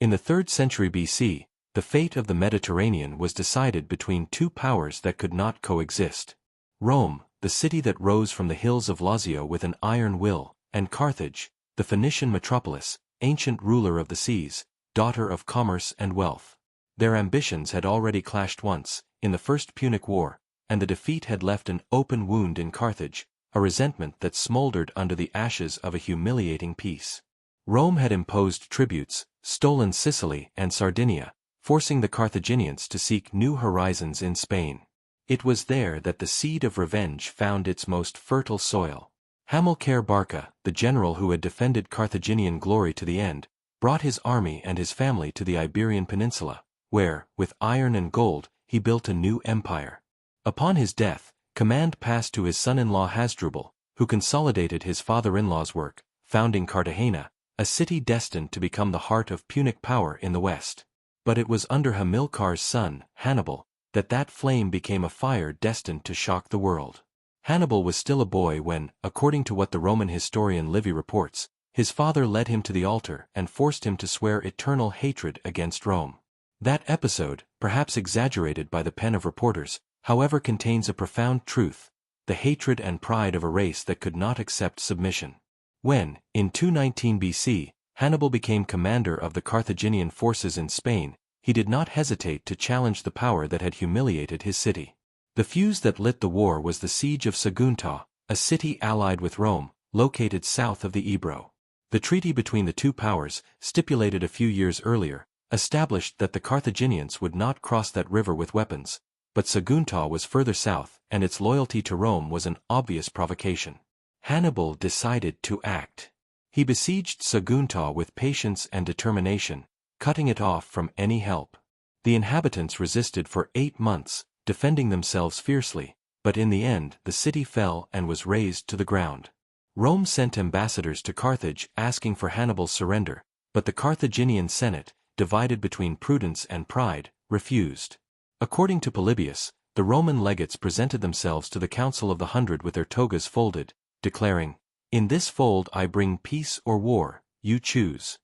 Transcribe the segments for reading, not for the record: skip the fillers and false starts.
In the 3rd century BC, the fate of the Mediterranean was decided between two powers that could not coexist. Rome, the city that rose from the hills of Lazio with an iron will, and Carthage, the Phoenician metropolis, ancient ruler of the seas, daughter of commerce and wealth. Their ambitions had already clashed once, in the First Punic War, and the defeat had left an open wound in Carthage, a resentment that smoldered under the ashes of a humiliating peace. Rome had imposed tributes, stolen Sicily and Sardinia, forcing the Carthaginians to seek new horizons in Spain. It was there that the seed of revenge found its most fertile soil. Hannibal Barca, the general who had defended Carthaginian glory to the end, brought his army and his family to the Iberian Peninsula, where, with iron and gold, he built a new empire. Upon his death, command passed to his son-in-law Hasdrubal, who consolidated his father-in-law's work, founding Cartagena, a city destined to become the heart of Punic power in the west. But it was under Hamilcar's son, Hannibal, that flame became a fire destined to shock the world. Hannibal was still a boy when, according to what the Roman historian Livy reports, his father led him to the altar and forced him to swear eternal hatred against Rome. That episode, perhaps exaggerated by the pen of reporters, however contains a profound truth: the hatred and pride of a race that could not accept submission. When, in 219 BC, Hannibal became commander of the Carthaginian forces in Spain, he did not hesitate to challenge the power that had humiliated his city. The fuse that lit the war was the siege of Sagunta, a city allied with Rome, located south of the Ebro. The treaty between the two powers, stipulated a few years earlier, established that the Carthaginians would not cross that river with weapons, but Sagunta was further south, and its loyalty to Rome was an obvious provocation. Hannibal decided to act. He besieged Sagunta with patience and determination, cutting it off from any help. The inhabitants resisted for 8 months, defending themselves fiercely, but in the end the city fell and was razed to the ground. Rome sent ambassadors to Carthage asking for Hannibal's surrender, but the Carthaginian Senate, divided between prudence and pride, refused. According to Polybius, the Roman legates presented themselves to the Council of the 100 with their togas folded, declaring, "In this fold I bring peace or war, you choose."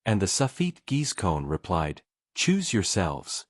And the Suffete Giscon replied, "Choose yourselves."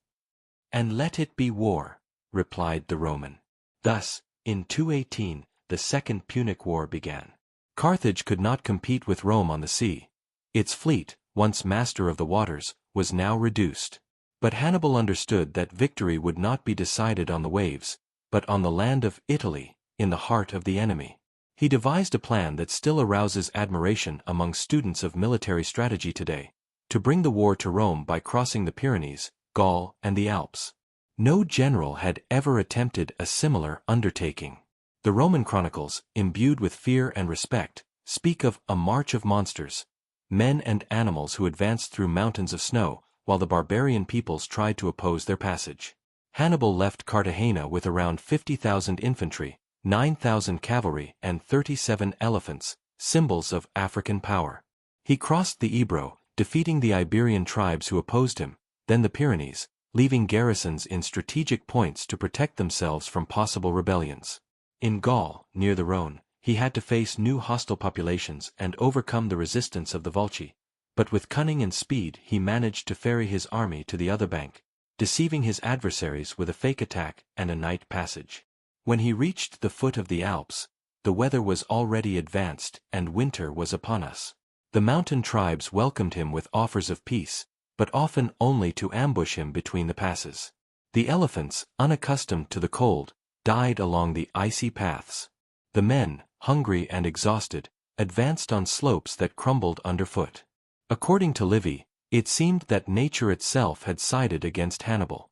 "And let it be war," replied the Roman. Thus, in 218, the Second Punic War began. Carthage could not compete with Rome on the sea. Its fleet, once master of the waters, was now reduced. But Hannibal understood that victory would not be decided on the waves, but on the land of Italy, in the heart of the enemy. He devised a plan that still arouses admiration among students of military strategy today: to bring the war to Rome by crossing the Pyrenees, Gaul, and the Alps. No general had ever attempted a similar undertaking. The Roman chronicles, imbued with fear and respect, speak of a march of monsters, men and animals who advanced through mountains of snow, while the barbarian peoples tried to oppose their passage. Hannibal left Cartagena with around 50,000 infantry, 9,000 cavalry, and 37 elephants, symbols of African power. He crossed the Ebro, defeating the Iberian tribes who opposed him, then the Pyrenees, leaving garrisons in strategic points to protect themselves from possible rebellions. In Gaul, near the Rhone, he had to face new hostile populations and overcome the resistance of the Volsci, but with cunning and speed he managed to ferry his army to the other bank, deceiving his adversaries with a fake attack and a night passage. When he reached the foot of the Alps, the weather was already advanced and winter was upon us. The mountain tribes welcomed him with offers of peace, but often only to ambush him between the passes. The elephants, unaccustomed to the cold, died along the icy paths. The men, hungry and exhausted, advanced on slopes that crumbled underfoot. According to Livy, it seemed that nature itself had sided against Hannibal.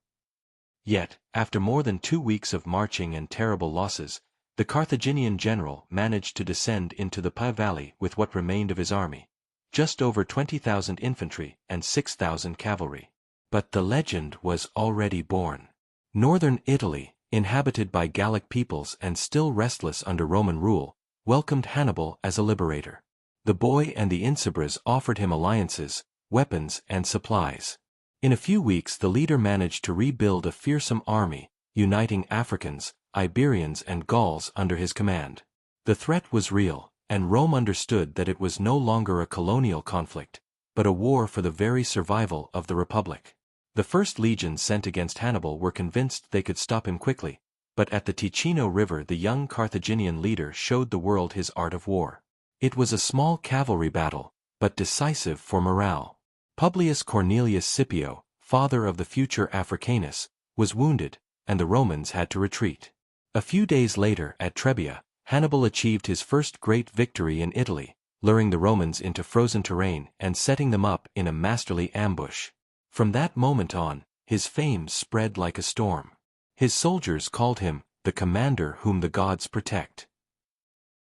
Yet, after more than 2 weeks of marching and terrible losses, the Carthaginian general managed to descend into the Pi Valley with what remained of his army, just over 20,000 infantry and 6,000 cavalry. But the legend was already born. Northern Italy, inhabited by Gallic peoples and still restless under Roman rule, welcomed Hannibal as a liberator. The boy and the Insubres offered him alliances, weapons, and supplies. In a few weeks the leader managed to rebuild a fearsome army, uniting Africans, Iberians and Gauls under his command. The threat was real, and Rome understood that it was no longer a colonial conflict, but a war for the very survival of the Republic. The first legions sent against Hannibal were convinced they could stop him quickly, but at the Ticino River the young Carthaginian leader showed the world his art of war. It was a small cavalry battle, but decisive for morale. Publius Cornelius Scipio, father of the future Africanus, was wounded, and the Romans had to retreat. A few days later, at Trebia, Hannibal achieved his first great victory in Italy, luring the Romans into frozen terrain and setting them up in a masterly ambush. From that moment on, his fame spread like a storm. His soldiers called him the commander whom the gods protect.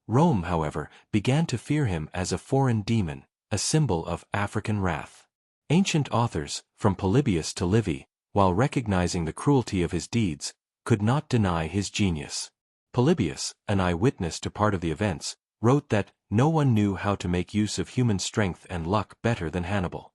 Rome, however, began to fear him as a foreign demon, a symbol of African wrath. Ancient authors, from Polybius to Livy, while recognizing the cruelty of his deeds, could not deny his genius. Polybius, an eyewitness to part of the events, wrote that no one knew how to make use of human strength and luck better than Hannibal.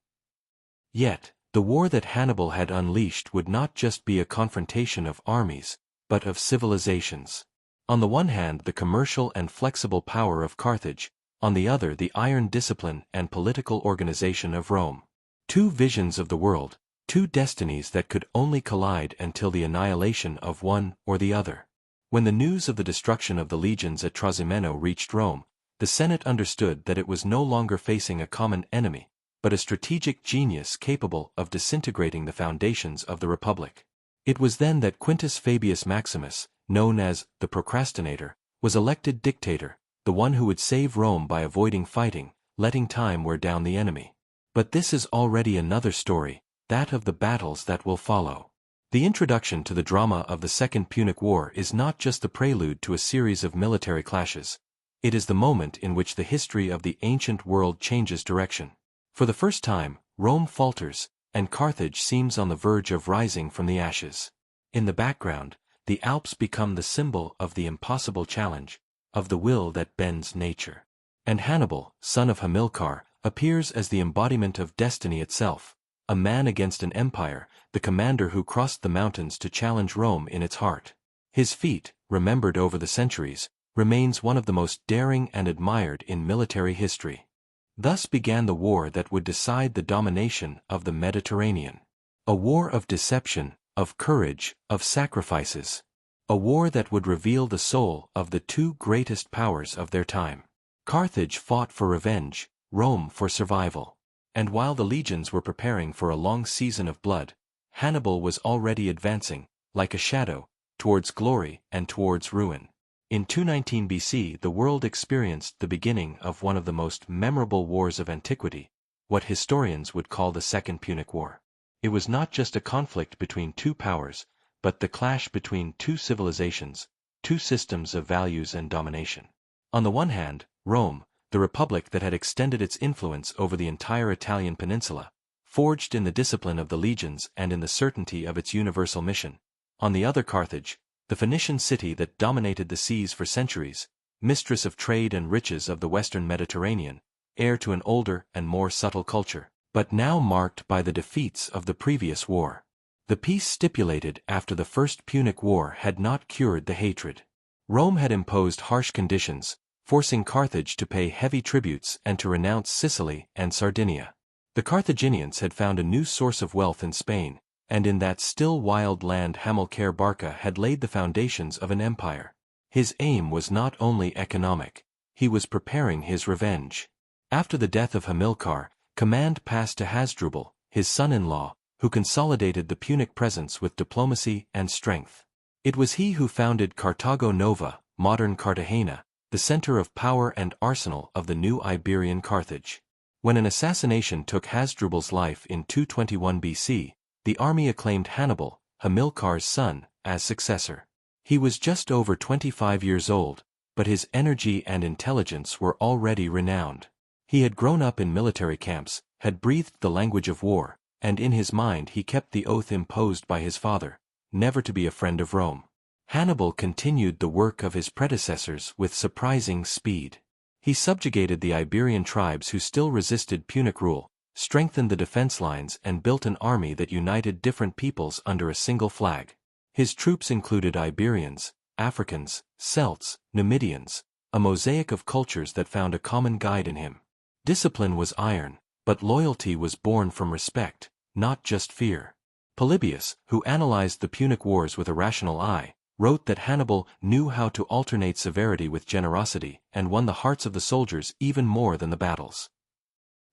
Yet, the war that Hannibal had unleashed would not just be a confrontation of armies, but of civilizations. On the one hand the commercial and flexible power of Carthage, on the other the iron discipline and political organization of Rome. Two visions of the world, two destinies that could only collide until the annihilation of one or the other. When the news of the destruction of the legions at Trasimeno reached Rome, the Senate understood that it was no longer facing a common enemy, but a strategic genius capable of disintegrating the foundations of the Republic. It was then that Quintus Fabius Maximus, known as the Procrastinator, was elected dictator, the one who would save Rome by avoiding fighting, letting time wear down the enemy. But this is already another story, that of the battles that will follow. The introduction to the drama of the Second Punic War is not just the prelude to a series of military clashes. It is the moment in which the history of the ancient world changes direction. For the first time, Rome falters, and Carthage seems on the verge of rising from the ashes. In the background, the Alps become the symbol of the impossible challenge, of the will that bends nature. And Hannibal, son of Hamilcar, appears as the embodiment of destiny itself, a man against an empire, the commander who crossed the mountains to challenge Rome in its heart. His feat, remembered over the centuries, remains one of the most daring and admired in military history. Thus began the war that would decide the domination of the Mediterranean. A war of deception, of courage, of sacrifices. A war that would reveal the soul of the two greatest powers of their time. Carthage fought for revenge, Rome for survival. And while the legions were preparing for a long season of blood, Hannibal was already advancing, like a shadow, towards glory and towards ruin. In 219 BC the world experienced the beginning of one of the most memorable wars of antiquity, what historians would call the Second Punic War. It was not just a conflict between two powers, but the clash between two civilizations, two systems of values and domination. On the one hand, Rome, the republic that had extended its influence over the entire Italian peninsula, forged in the discipline of the legions and in the certainty of its universal mission. On the other, Carthage, the Phoenician city that dominated the seas for centuries, mistress of trade and riches of the western Mediterranean, heir to an older and more subtle culture, but now marked by the defeats of the previous war. The peace stipulated after the First Punic War had not cured the hatred. Rome had imposed harsh conditions, forcing Carthage to pay heavy tributes and to renounce Sicily and Sardinia. The Carthaginians had found a new source of wealth in Spain, and in that still wild land Hannibal Barca had laid the foundations of an empire. His aim was not only economic, he was preparing his revenge. After the death of Hamilcar, command passed to Hasdrubal, his son-in-law, who consolidated the Punic presence with diplomacy and strength. It was he who founded Carthago Nova, modern Cartagena, the center of power and arsenal of the new Iberian Carthage. When an assassination took Hasdrubal's life in 221 BC, the army acclaimed Hannibal, Hamilcar's son, as successor. He was just over 25 years old, but his energy and intelligence were already renowned. He had grown up in military camps, had breathed the language of war, and in his mind he kept the oath imposed by his father, never to be a friend of Rome. Hannibal continued the work of his predecessors with surprising speed. He subjugated the Iberian tribes who still resisted Punic rule, strengthened the defense lines and built an army that united different peoples under a single flag. His troops included Iberians, Africans, Celts, Numidians, a mosaic of cultures that found a common guide in him. Discipline was iron, But loyalty was born from respect, not just fear. Polybius, who analyzed the Punic Wars with a rational eye, wrote that Hannibal knew how to alternate severity with generosity and won the hearts of the soldiers even more than the battles.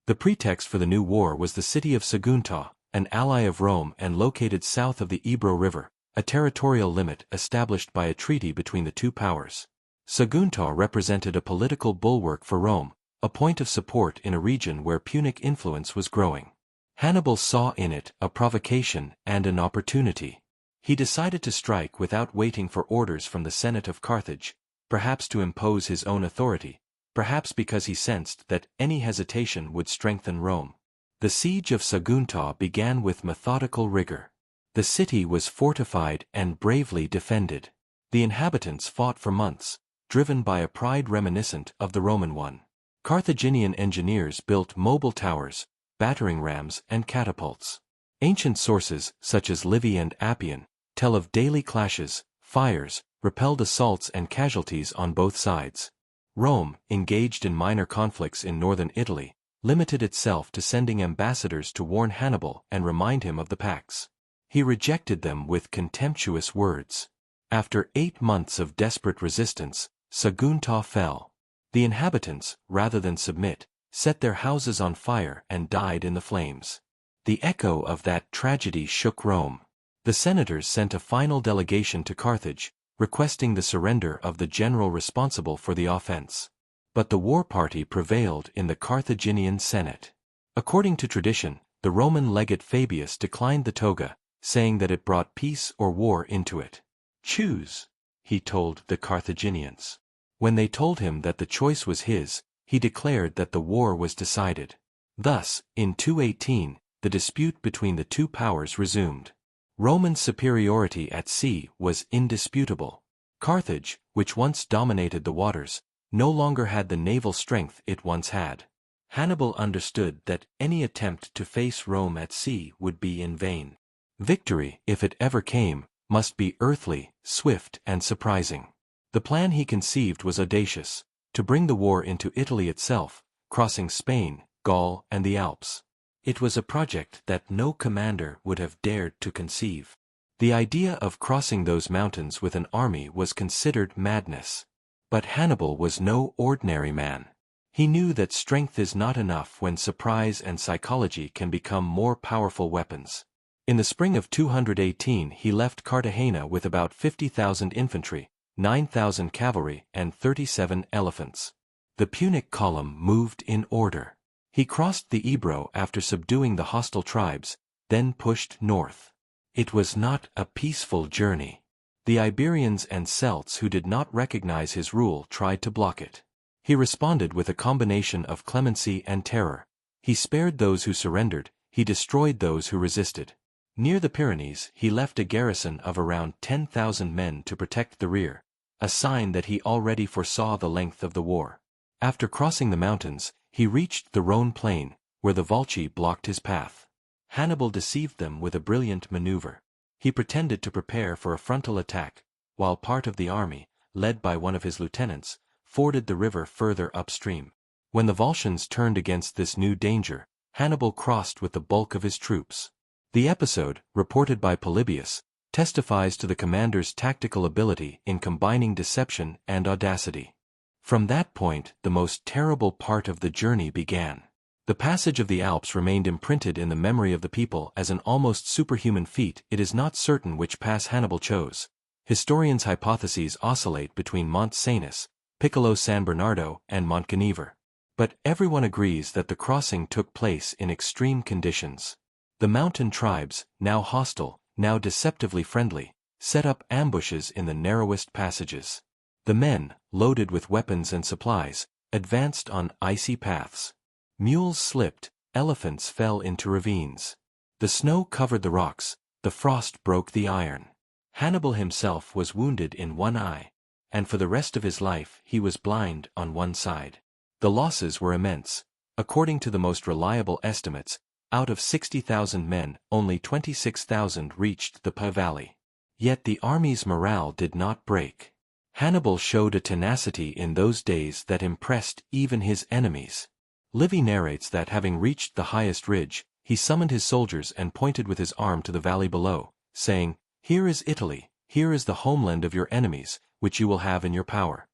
The pretext for the new war was the city of Sagunta, an ally of Rome and located south of the Ebro River, a territorial limit established by a treaty between the two powers. Sagunta represented a political bulwark for Rome, a point of support in a region where Punic influence was growing. Hannibal saw in it a provocation and an opportunity. He decided to strike without waiting for orders from the Senate of Carthage, perhaps to impose his own authority, perhaps because he sensed that any hesitation would strengthen Rome. The siege of Sagunta began with methodical rigor. The city was fortified and bravely defended. The inhabitants fought for months, driven by a pride reminiscent of the Roman one. Carthaginian engineers built mobile towers, battering rams and catapults. Ancient sources, such as Livy and Appian, tell of daily clashes, fires, repelled assaults and casualties on both sides. Rome, engaged in minor conflicts in northern Italy, limited itself to sending ambassadors to warn Hannibal and remind him of the pacts. He rejected them with contemptuous words. After 8 months of desperate resistance, Sagunta fell. The inhabitants, rather than submit, set their houses on fire and died in the flames. The echo of that tragedy shook Rome. The senators sent a final delegation to Carthage, requesting the surrender of the general responsible for the offense. But the war party prevailed in the Carthaginian Senate. According to tradition, the Roman legate Fabius declined the toga, saying that it brought peace or war into it. "Choose," he told the Carthaginians. When they told him that the choice was his, he declared that the war was decided. Thus, in 218, the dispute between the two powers resumed. Roman superiority at sea was indisputable. Carthage, which once dominated the waters, no longer had the naval strength it once had. Hannibal understood that any attempt to face Rome at sea would be in vain. Victory, if it ever came, must be earthly, swift and surprising. The plan he conceived was audacious: to bring the war into Italy itself, crossing Spain, Gaul and the Alps. It was a project that no commander would have dared to conceive. The idea of crossing those mountains with an army was considered madness. But Hannibal was no ordinary man. He knew that strength is not enough when surprise and psychology can become more powerful weapons. In the spring of 218 he left Cartagena with about 50,000 infantry, 9,000 cavalry and 37 elephants. The Punic column moved in order. He crossed the Ebro after subduing the hostile tribes, then pushed north. It was not a peaceful journey. The Iberians and Celts who did not recognize his rule tried to block it. He responded with a combination of clemency and terror. He spared those who surrendered, he destroyed those who resisted. Near the Pyrenees, he left a garrison of around 10,000 men to protect the rear, a sign that he already foresaw the length of the war. After crossing the mountains, he reached the Rhone plain, where the Volsci blocked his path. Hannibal deceived them with a brilliant maneuver. He pretended to prepare for a frontal attack, while part of the army, led by one of his lieutenants, forded the river further upstream. When the Volscians turned against this new danger, Hannibal crossed with the bulk of his troops. The episode, reported by Polybius, testifies to the commander's tactical ability in combining deception and audacity. From that point, the most terrible part of the journey began. The passage of the Alps remained imprinted in the memory of the people as an almost superhuman feat. It is not certain which pass Hannibal chose. Historians' hypotheses oscillate between Mont Cenis, Piccolo San Bernardo, and Montgenèvre. But everyone agrees that the crossing took place in extreme conditions. The mountain tribes, now hostile, now deceptively friendly, set up ambushes in the narrowest passages. The men, loaded with weapons and supplies, advanced on icy paths. Mules slipped, elephants fell into ravines. The snow covered the rocks, the frost broke the iron. Hannibal himself was wounded in one eye, and for the rest of his life he was blind on one side. The losses were immense. According to the most reliable estimates, out of 60,000 men, only 26,000 reached the Po Valley. Yet the army's morale did not break. Hannibal showed a tenacity in those days that impressed even his enemies. Livy narrates that having reached the highest ridge, he summoned his soldiers and pointed with his arm to the valley below, saying, "Here is Italy, here is the homeland of your enemies, which you will have in your power."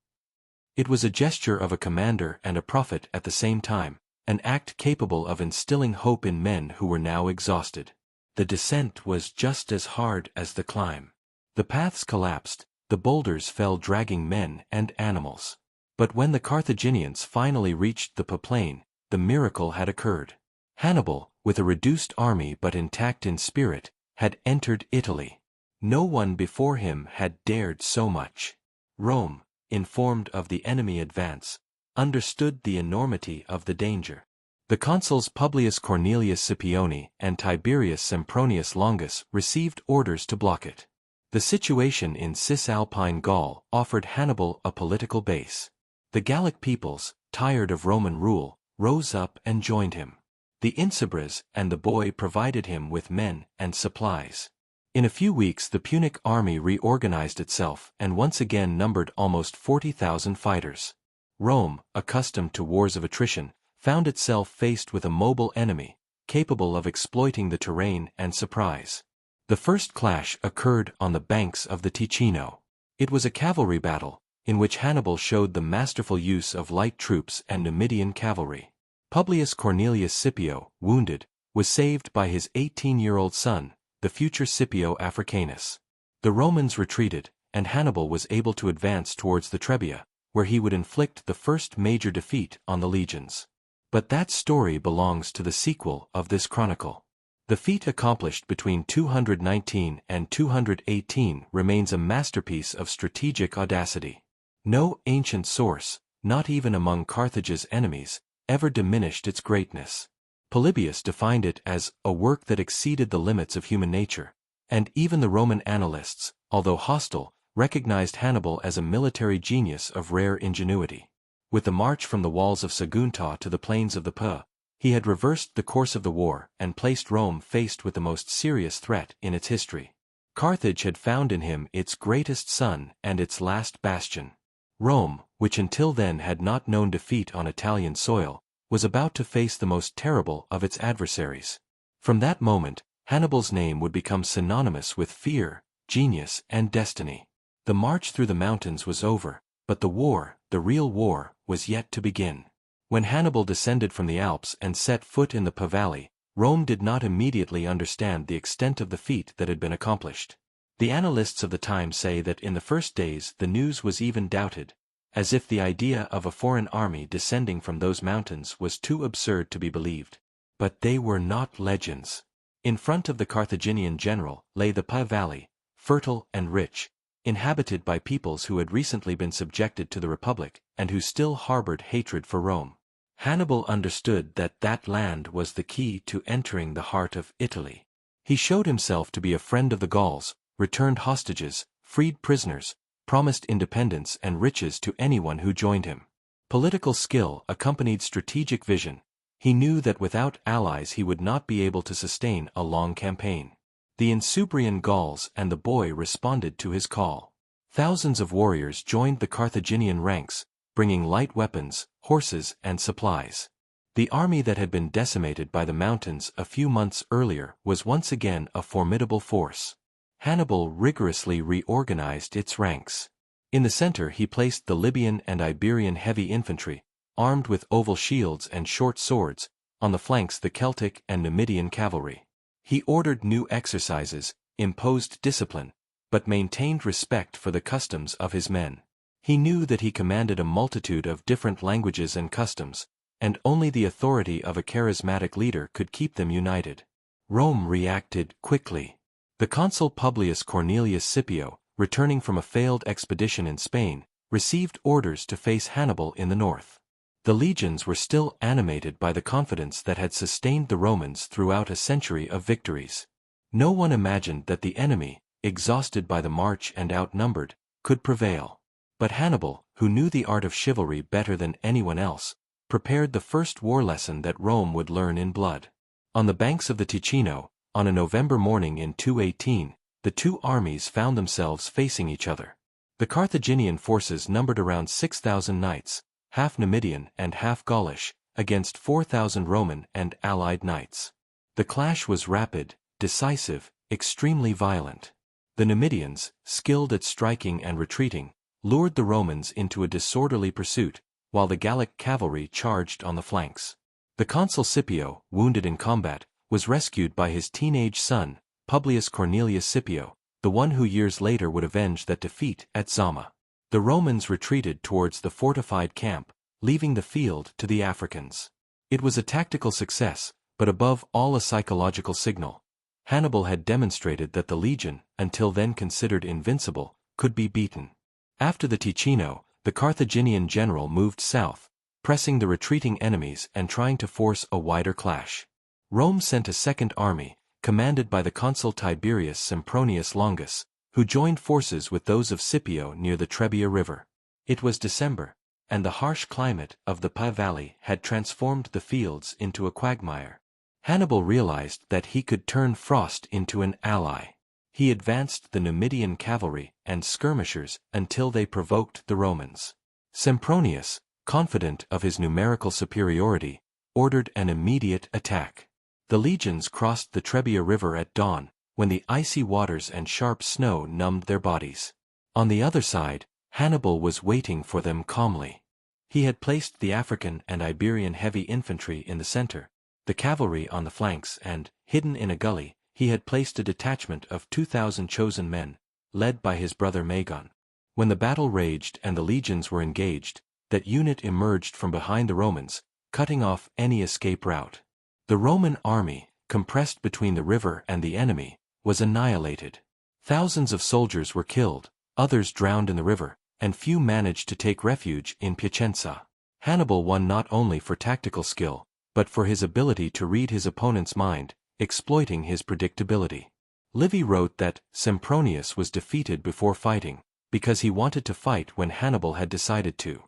It was a gesture of a commander and a prophet at the same time, an act capable of instilling hope in men who were now exhausted. The descent was just as hard as the climb. The paths collapsed, the boulders fell dragging men and animals. But when the Carthaginians finally reached the plain, the miracle had occurred. Hannibal, with a reduced army but intact in spirit, had entered Italy. No one before him had dared so much. Rome, informed of the enemy advance, understood the enormity of the danger. The consuls Publius Cornelius Scipione and Tiberius Sempronius Longus received orders to block it. The situation in Cisalpine Gaul offered Hannibal a political base. The Gallic peoples, tired of Roman rule, rose up and joined him. The Insubres and the boy provided him with men and supplies. In a few weeks the Punic army reorganized itself and once again numbered almost 40,000 fighters. Rome, accustomed to wars of attrition, found itself faced with a mobile enemy, capable of exploiting the terrain and surprise. The first clash occurred on the banks of the Ticino. It was a cavalry battle, in which Hannibal showed the masterful use of light troops and Numidian cavalry. Publius Cornelius Scipio, wounded, was saved by his 18-year-old son, the future Scipio Africanus. The Romans retreated, and Hannibal was able to advance towards the Trebia, where he would inflict the first major defeat on the legions. But that story belongs to the sequel of this chronicle. The feat accomplished between 219 and 218 remains a masterpiece of strategic audacity. No ancient source, not even among Carthage's enemies, ever diminished its greatness. Polybius defined it as a work that exceeded the limits of human nature, and even the Roman annalists, although hostile, recognized Hannibal as a military genius of rare ingenuity. With the march from the walls of Sagunta to the plains of the Po, he had reversed the course of the war and placed Rome faced with the most serious threat in its history. Carthage had found in him its greatest son and its last bastion. Rome, which until then had not known defeat on Italian soil, was about to face the most terrible of its adversaries. From that moment, Hannibal's name would become synonymous with fear, genius, and destiny. The march through the mountains was over, but the war, the real war, was yet to begin. When Hannibal descended from the Alps and set foot in the Po Valley, Rome did not immediately understand the extent of the feat that had been accomplished. The annalists of the time say that in the first days the news was even doubted, as if the idea of a foreign army descending from those mountains was too absurd to be believed. But they were not legends. In front of the Carthaginian general lay the Po Valley, fertile and rich, inhabited by peoples who had recently been subjected to the Republic, and who still harbored hatred for Rome. Hannibal understood that that land was the key to entering the heart of Italy. He showed himself to be a friend of the Gauls, returned hostages, freed prisoners, promised independence and riches to anyone who joined him. Political skill accompanied strategic vision. He knew that without allies he would not be able to sustain a long campaign. The Insubrian Gauls and the boy responded to his call. Thousands of warriors joined the Carthaginian ranks, bringing light weapons, horses, and supplies. The army that had been decimated by the mountains a few months earlier was once again a formidable force. Hannibal rigorously reorganized its ranks. In the center he placed the Libyan and Iberian heavy infantry, armed with oval shields and short swords, on the flanks the Celtic and Numidian cavalry. He ordered new exercises, imposed discipline, but maintained respect for the customs of his men. He knew that he commanded a multitude of different languages and customs, and only the authority of a charismatic leader could keep them united. Rome reacted quickly. The consul Publius Cornelius Scipio, returning from a failed expedition in Spain, received orders to face Hannibal in the north. The legions were still animated by the confidence that had sustained the Romans throughout a century of victories. No one imagined that the enemy, exhausted by the march and outnumbered, could prevail. But Hannibal, who knew the art of chivalry better than anyone else, prepared the first war lesson that Rome would learn in blood. On the banks of the Ticino, on a November morning in 218, the two armies found themselves facing each other. The Carthaginian forces numbered around 6,000 knights, half Numidian and half Gaulish, against 4,000 Roman and allied knights. The clash was rapid, decisive, extremely violent. The Numidians, skilled at striking and retreating, lured the Romans into a disorderly pursuit, while the Gallic cavalry charged on the flanks. The consul Scipio, wounded in combat, was rescued by his teenage son, Publius Cornelius Scipio, the one who years later would avenge that defeat at Zama. The Romans retreated towards the fortified camp, leaving the field to the Africans. It was a tactical success, but above all a psychological signal. Hannibal had demonstrated that the legion, until then considered invincible, could be beaten. After the Ticino, the Carthaginian general moved south, pressing the retreating enemies and trying to force a wider clash. Rome sent a second army, commanded by the consul Tiberius Sempronius Longus, who joined forces with those of Scipio near the Trebia River. It was December, and the harsh climate of the Pi Valley had transformed the fields into a quagmire. Hannibal realized that he could turn frost into an ally. He advanced the Numidian cavalry and skirmishers until they provoked the Romans. Sempronius, confident of his numerical superiority, ordered an immediate attack. The legions crossed the Trebia River at dawn, when the icy waters and sharp snow numbed their bodies. On the other side, Hannibal was waiting for them calmly. He had placed the African and Iberian heavy infantry in the center, the cavalry on the flanks, and, hidden in a gully, he had placed a detachment of 2,000 chosen men, led by his brother Magon. When the battle raged and the legions were engaged, that unit emerged from behind the Romans, cutting off any escape route. The Roman army, compressed between the river and the enemy, was annihilated. Thousands of soldiers were killed, others drowned in the river, and few managed to take refuge in Piacenza. Hannibal won not only for tactical skill, but for his ability to read his opponent's mind, exploiting his predictability. Livy wrote that Sempronius was defeated before fighting, because he wanted to fight when Hannibal had decided to.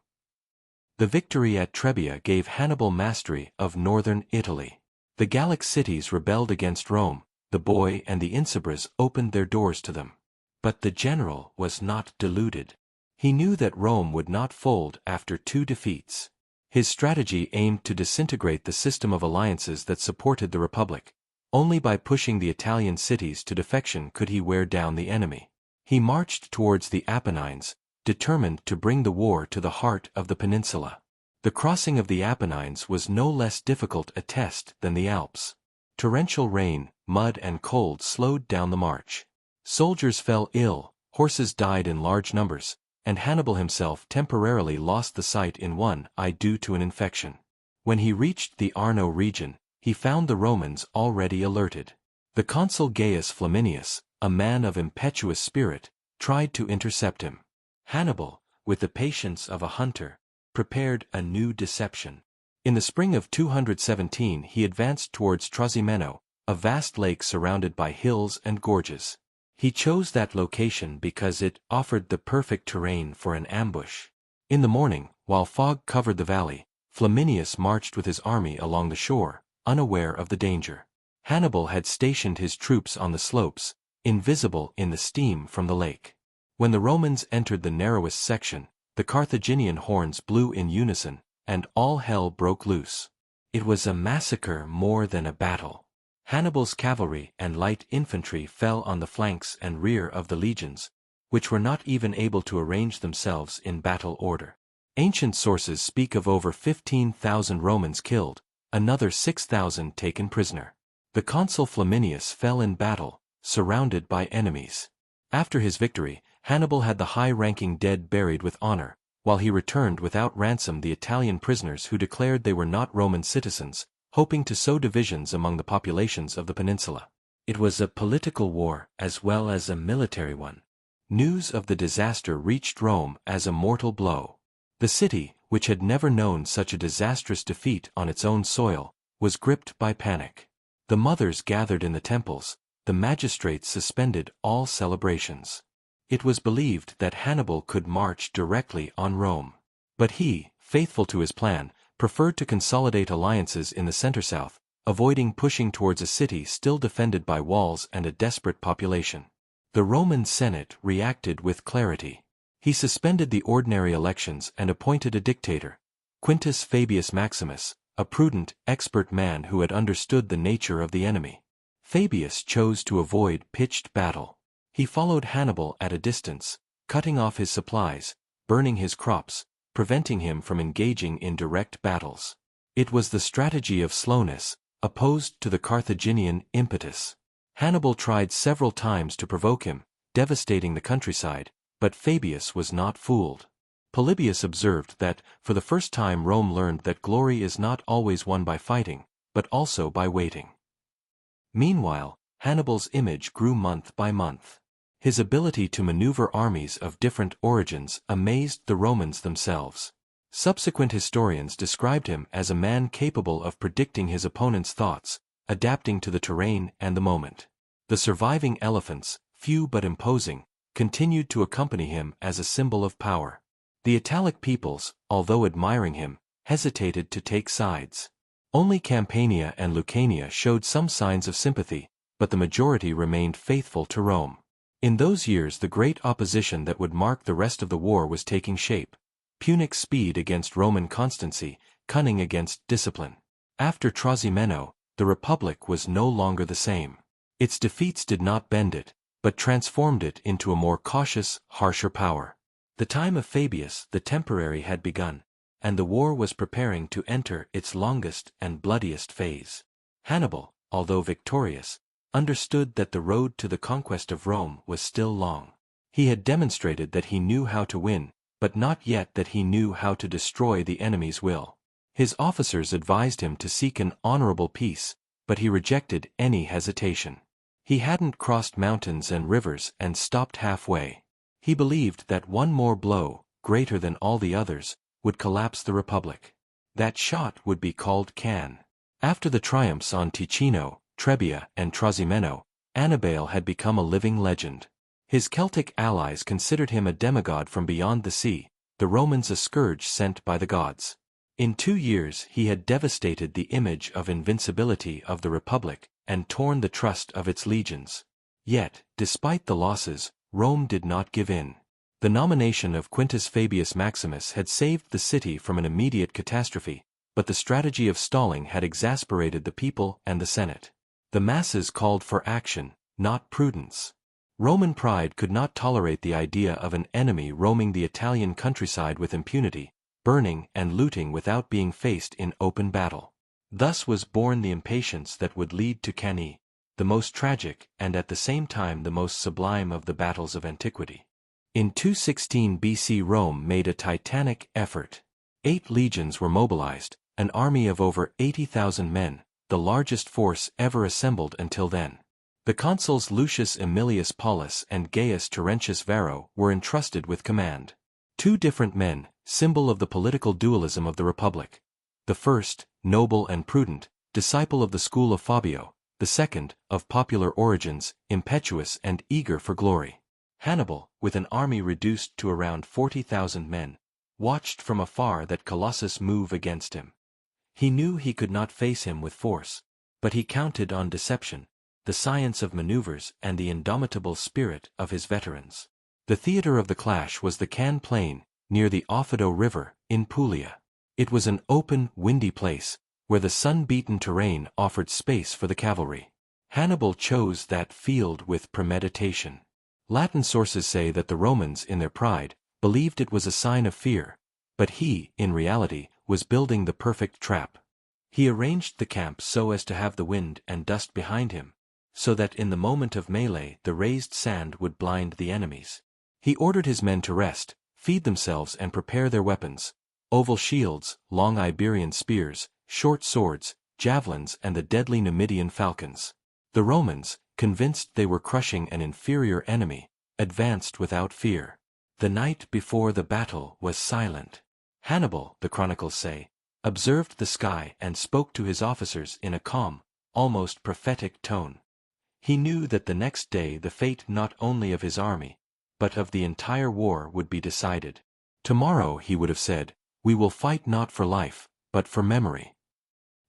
The victory at Trebia gave Hannibal mastery of northern Italy. The Gallic cities rebelled against Rome, the Boii and the Insubres opened their doors to them. But the general was not deluded. He knew that Rome would not fold after 2 defeats. His strategy aimed to disintegrate the system of alliances that supported the Republic. Only by pushing the Italian cities to defection could he wear down the enemy. He marched towards the Apennines, determined to bring the war to the heart of the peninsula. The crossing of the Apennines was no less difficult a test than the Alps. Torrential rain, mud and cold slowed down the march. Soldiers fell ill, horses died in large numbers, and Hannibal himself temporarily lost the sight in one eye due to an infection. When he reached the Arno region, he found the Romans already alerted. The consul Gaius Flaminius, a man of impetuous spirit, tried to intercept him. Hannibal, with the patience of a hunter, prepared a new deception. In the spring of 217 he advanced towards Trasimeno, a vast lake surrounded by hills and gorges. He chose that location because it offered the perfect terrain for an ambush. In the morning, while fog covered the valley, Flaminius marched with his army along the shore, unaware of the danger. Hannibal had stationed his troops on the slopes, invisible in the steam from the lake. When the Romans entered the narrowest section, the Carthaginian horns blew in unison, and all hell broke loose. It was a massacre more than a battle. Hannibal's cavalry and light infantry fell on the flanks and rear of the legions, which were not even able to arrange themselves in battle order. Ancient sources speak of over 15,000 Romans killed, another 6,000 taken prisoner. The consul Flaminius fell in battle, surrounded by enemies. After his victory, Hannibal had the high-ranking dead buried with honor, while he returned without ransom the Italian prisoners who declared they were not Roman citizens, hoping to sow divisions among the populations of the peninsula. It was a political war as well as a military one. News of the disaster reached Rome as a mortal blow. The city, which had never known such a disastrous defeat on its own soil, was gripped by panic. The mothers gathered in the temples, the magistrates suspended all celebrations. It was believed that Hannibal could march directly on Rome. But he, faithful to his plan, preferred to consolidate alliances in the center-south, avoiding pushing towards a city still defended by walls and a desperate population. The Roman Senate reacted with clarity. He suspended the ordinary elections and appointed a dictator, Quintus Fabius Maximus, a prudent, expert man who had understood the nature of the enemy. Fabius chose to avoid pitched battle. He followed Hannibal at a distance, cutting off his supplies, burning his crops, preventing him from engaging in direct battles. It was the strategy of slowness, opposed to the Carthaginian impetus. Hannibal tried several times to provoke him, devastating the countryside, but Fabius was not fooled. Polybius observed that, for the first time Rome learned that glory is not always won by fighting, but also by waiting. Meanwhile, Hannibal's image grew month by month. His ability to maneuver armies of different origins amazed the Romans themselves. Subsequent historians described him as a man capable of predicting his opponent's thoughts, adapting to the terrain and the moment. The surviving elephants, few but imposing, continued to accompany him as a symbol of power. The Italic peoples, although admiring him, hesitated to take sides. Only Campania and Lucania showed some signs of sympathy, but the majority remained faithful to Rome. In those years the great opposition that would mark the rest of the war was taking shape. Punic speed against Roman constancy, cunning against discipline. After Trasimeno, the Republic was no longer the same. Its defeats did not bend it, but transformed it into a more cautious, harsher power. The time of Fabius the Temporary had begun, and the war was preparing to enter its longest and bloodiest phase. Hannibal, although victorious, understood that the road to the conquest of Rome was still long. He had demonstrated that he knew how to win, but not yet that he knew how to destroy the enemy's will. His officers advised him to seek an honorable peace, but he rejected any hesitation. He hadn't crossed mountains and rivers and stopped halfway. He believed that one more blow, greater than all the others, would collapse the Republic. That shot would be called Cannae. After the triumphs on Ticino, Trebia, and Trasimeno, Hannibal had become a living legend. His Celtic allies considered him a demigod from beyond the sea, the Romans a scourge sent by the gods. In 2 years he had devastated the image of invincibility of the Republic, and torn the trust of its legions. Yet, despite the losses, Rome did not give in. The nomination of Quintus Fabius Maximus had saved the city from an immediate catastrophe, but the strategy of stalling had exasperated the people and the Senate. The masses called for action, not prudence. Roman pride could not tolerate the idea of an enemy roaming the Italian countryside with impunity, burning and looting without being faced in open battle. Thus was born the impatience that would lead to Cannae, the most tragic and at the same time the most sublime of the battles of antiquity. In 216 BC Rome made a titanic effort. 8 legions were mobilized, an army of over 80,000 men, the largest force ever assembled until then. The consuls Lucius Aemilius Paulus and Gaius Terentius Varro were entrusted with command. 2 different men, symbol of the political dualism of the Republic. The first, noble and prudent, disciple of the school of Fabio, the second, of popular origins, impetuous and eager for glory. Hannibal, with an army reduced to around 40,000 men, watched from afar that Colossus move against him. He knew he could not face him with force, but he counted on deception, the science of maneuvers and the indomitable spirit of his veterans. The theater of the clash was the Cannae plain, near the Auffido River, in Puglia. It was an open, windy place, where the sun-beaten terrain offered space for the cavalry. Hannibal chose that field with premeditation. Latin sources say that the Romans, in their pride, believed it was a sign of fear, but he, in reality, was building the perfect trap. He arranged the camp so as to have the wind and dust behind him, so that in the moment of melee the raised sand would blind the enemies. He ordered his men to rest, feed themselves and prepare their weapons: oval shields, long Iberian spears, short swords, javelins and the deadly Numidian falcons. The Romans, convinced they were crushing an inferior enemy, advanced without fear. The night before the battle was silent. Hannibal, the chronicles say, observed the sky and spoke to his officers in a calm, almost prophetic tone. He knew that the next day the fate not only of his army, but of the entire war would be decided. Tomorrow, he would have said, we will fight not for life, but for memory.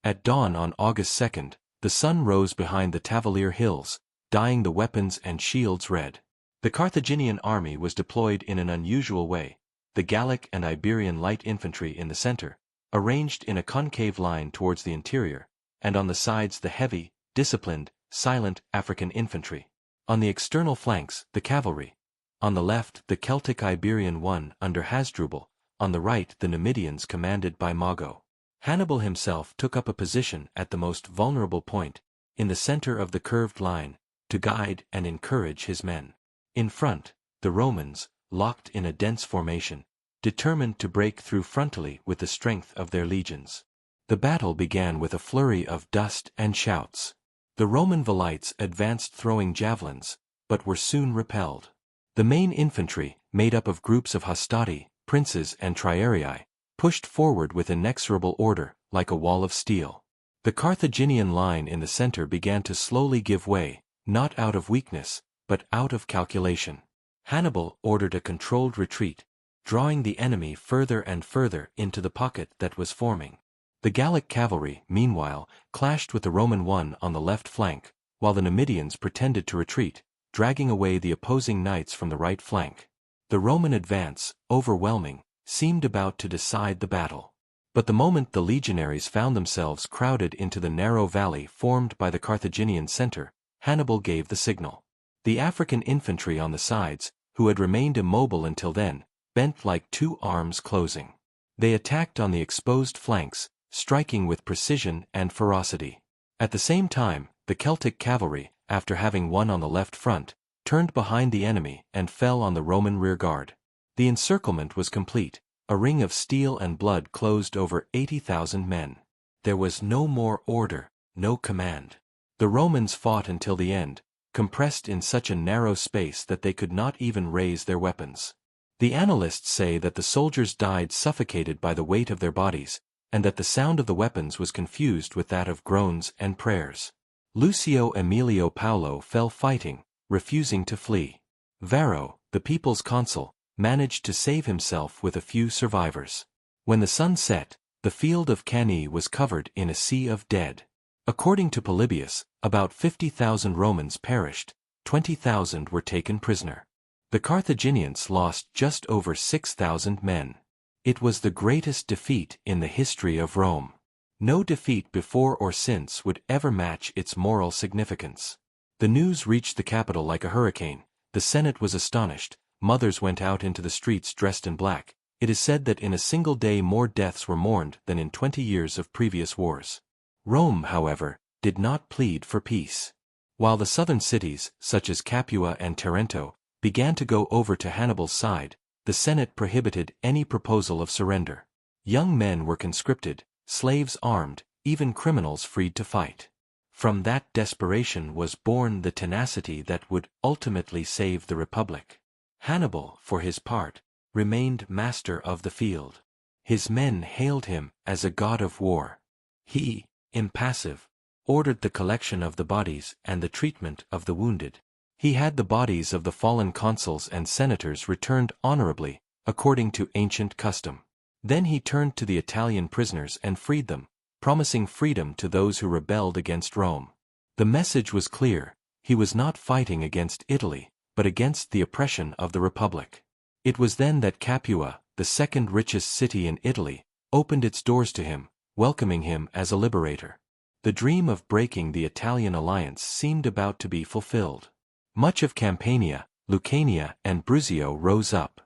At dawn on August 2nd, the sun rose behind the Tavoliere hills, dyeing the weapons and shields red. The Carthaginian army was deployed in an unusual way, the Gallic and Iberian light infantry in the center, arranged in a concave line towards the interior, and on the sides the heavy, disciplined, silent African infantry. On the external flanks, the cavalry. On the left, the Celtic Iberian one under Hasdrubal, on the right the Numidians commanded by Mago. Hannibal himself took up a position at the most vulnerable point, in the center of the curved line, to guide and encourage his men. In front, the Romans, locked in a dense formation, determined to break through frontally with the strength of their legions. The battle began with a flurry of dust and shouts. The Roman velites advanced throwing javelins, but were soon repelled. The main infantry, made up of groups of hastati, princes and triarii, pushed forward with inexorable order, like a wall of steel. The Carthaginian line in the center began to slowly give way, not out of weakness, but out of calculation. Hannibal ordered a controlled retreat, drawing the enemy further and further into the pocket that was forming. The Gallic cavalry, meanwhile, clashed with the Roman one on the left flank, while the Numidians pretended to retreat, dragging away the opposing knights from the right flank. The Roman advance, overwhelming, seemed about to decide the battle. But the moment the legionaries found themselves crowded into the narrow valley formed by the Carthaginian center, Hannibal gave the signal. The African infantry on the sides, who had remained immobile until then, bent like two arms closing. They attacked on the exposed flanks, striking with precision and ferocity. At the same time, the Celtic cavalry, after having won on the left front, turned behind the enemy and fell on the Roman rearguard. The encirclement was complete. A ring of steel and blood closed over 80,000 men. There was no more order, no command. The Romans fought until the end, compressed in such a narrow space that they could not even raise their weapons. The annalists say that the soldiers died suffocated by the weight of their bodies, and that the sound of the weapons was confused with that of groans and prayers. Lucio Emilio Paulo fell fighting, refusing to flee. Varro, the people's consul, managed to save himself with a few survivors. When the sun set, the field of Cannae was covered in a sea of dead. According to Polybius, about 50,000 Romans perished, 20,000 were taken prisoner. The Carthaginians lost just over 6,000 men. It was the greatest defeat in the history of Rome. No defeat before or since would ever match its moral significance. The news reached the capital like a hurricane. The Senate was astonished. Mothers went out into the streets dressed in black. It is said that in a single day more deaths were mourned than in 20 years of previous wars. Rome, however, did not plead for peace. While the southern cities, such as Capua and Taranto, began to go over to Hannibal's side, the Senate prohibited any proposal of surrender. Young men were conscripted, slaves armed, even criminals freed to fight. From that desperation was born the tenacity that would ultimately save the Republic. Hannibal, for his part, remained master of the field. His men hailed him as a god of war. He, impassive, ordered the collection of the bodies and the treatment of the wounded. He had the bodies of the fallen consuls and senators returned honorably, according to ancient custom. Then he turned to the Italian prisoners and freed them, promising freedom to those who rebelled against Rome. The message was clear: he was not fighting against Italy, but against the oppression of the Republic. It was then that Capua, the second richest city in Italy, opened its doors to him, welcoming him as a liberator. The dream of breaking the Italian alliance seemed about to be fulfilled. Much of Campania, Lucania and Bruzio rose up.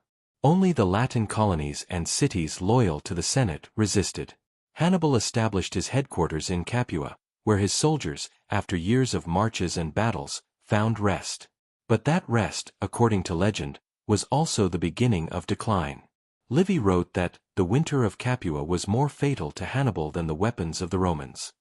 Only the Latin colonies and cities loyal to the Senate resisted. Hannibal established his headquarters in Capua, where his soldiers, after years of marches and battles, found rest. But that rest, according to legend, was also the beginning of decline. Livy wrote that the winter of Capua was more fatal to Hannibal than the weapons of the Romans.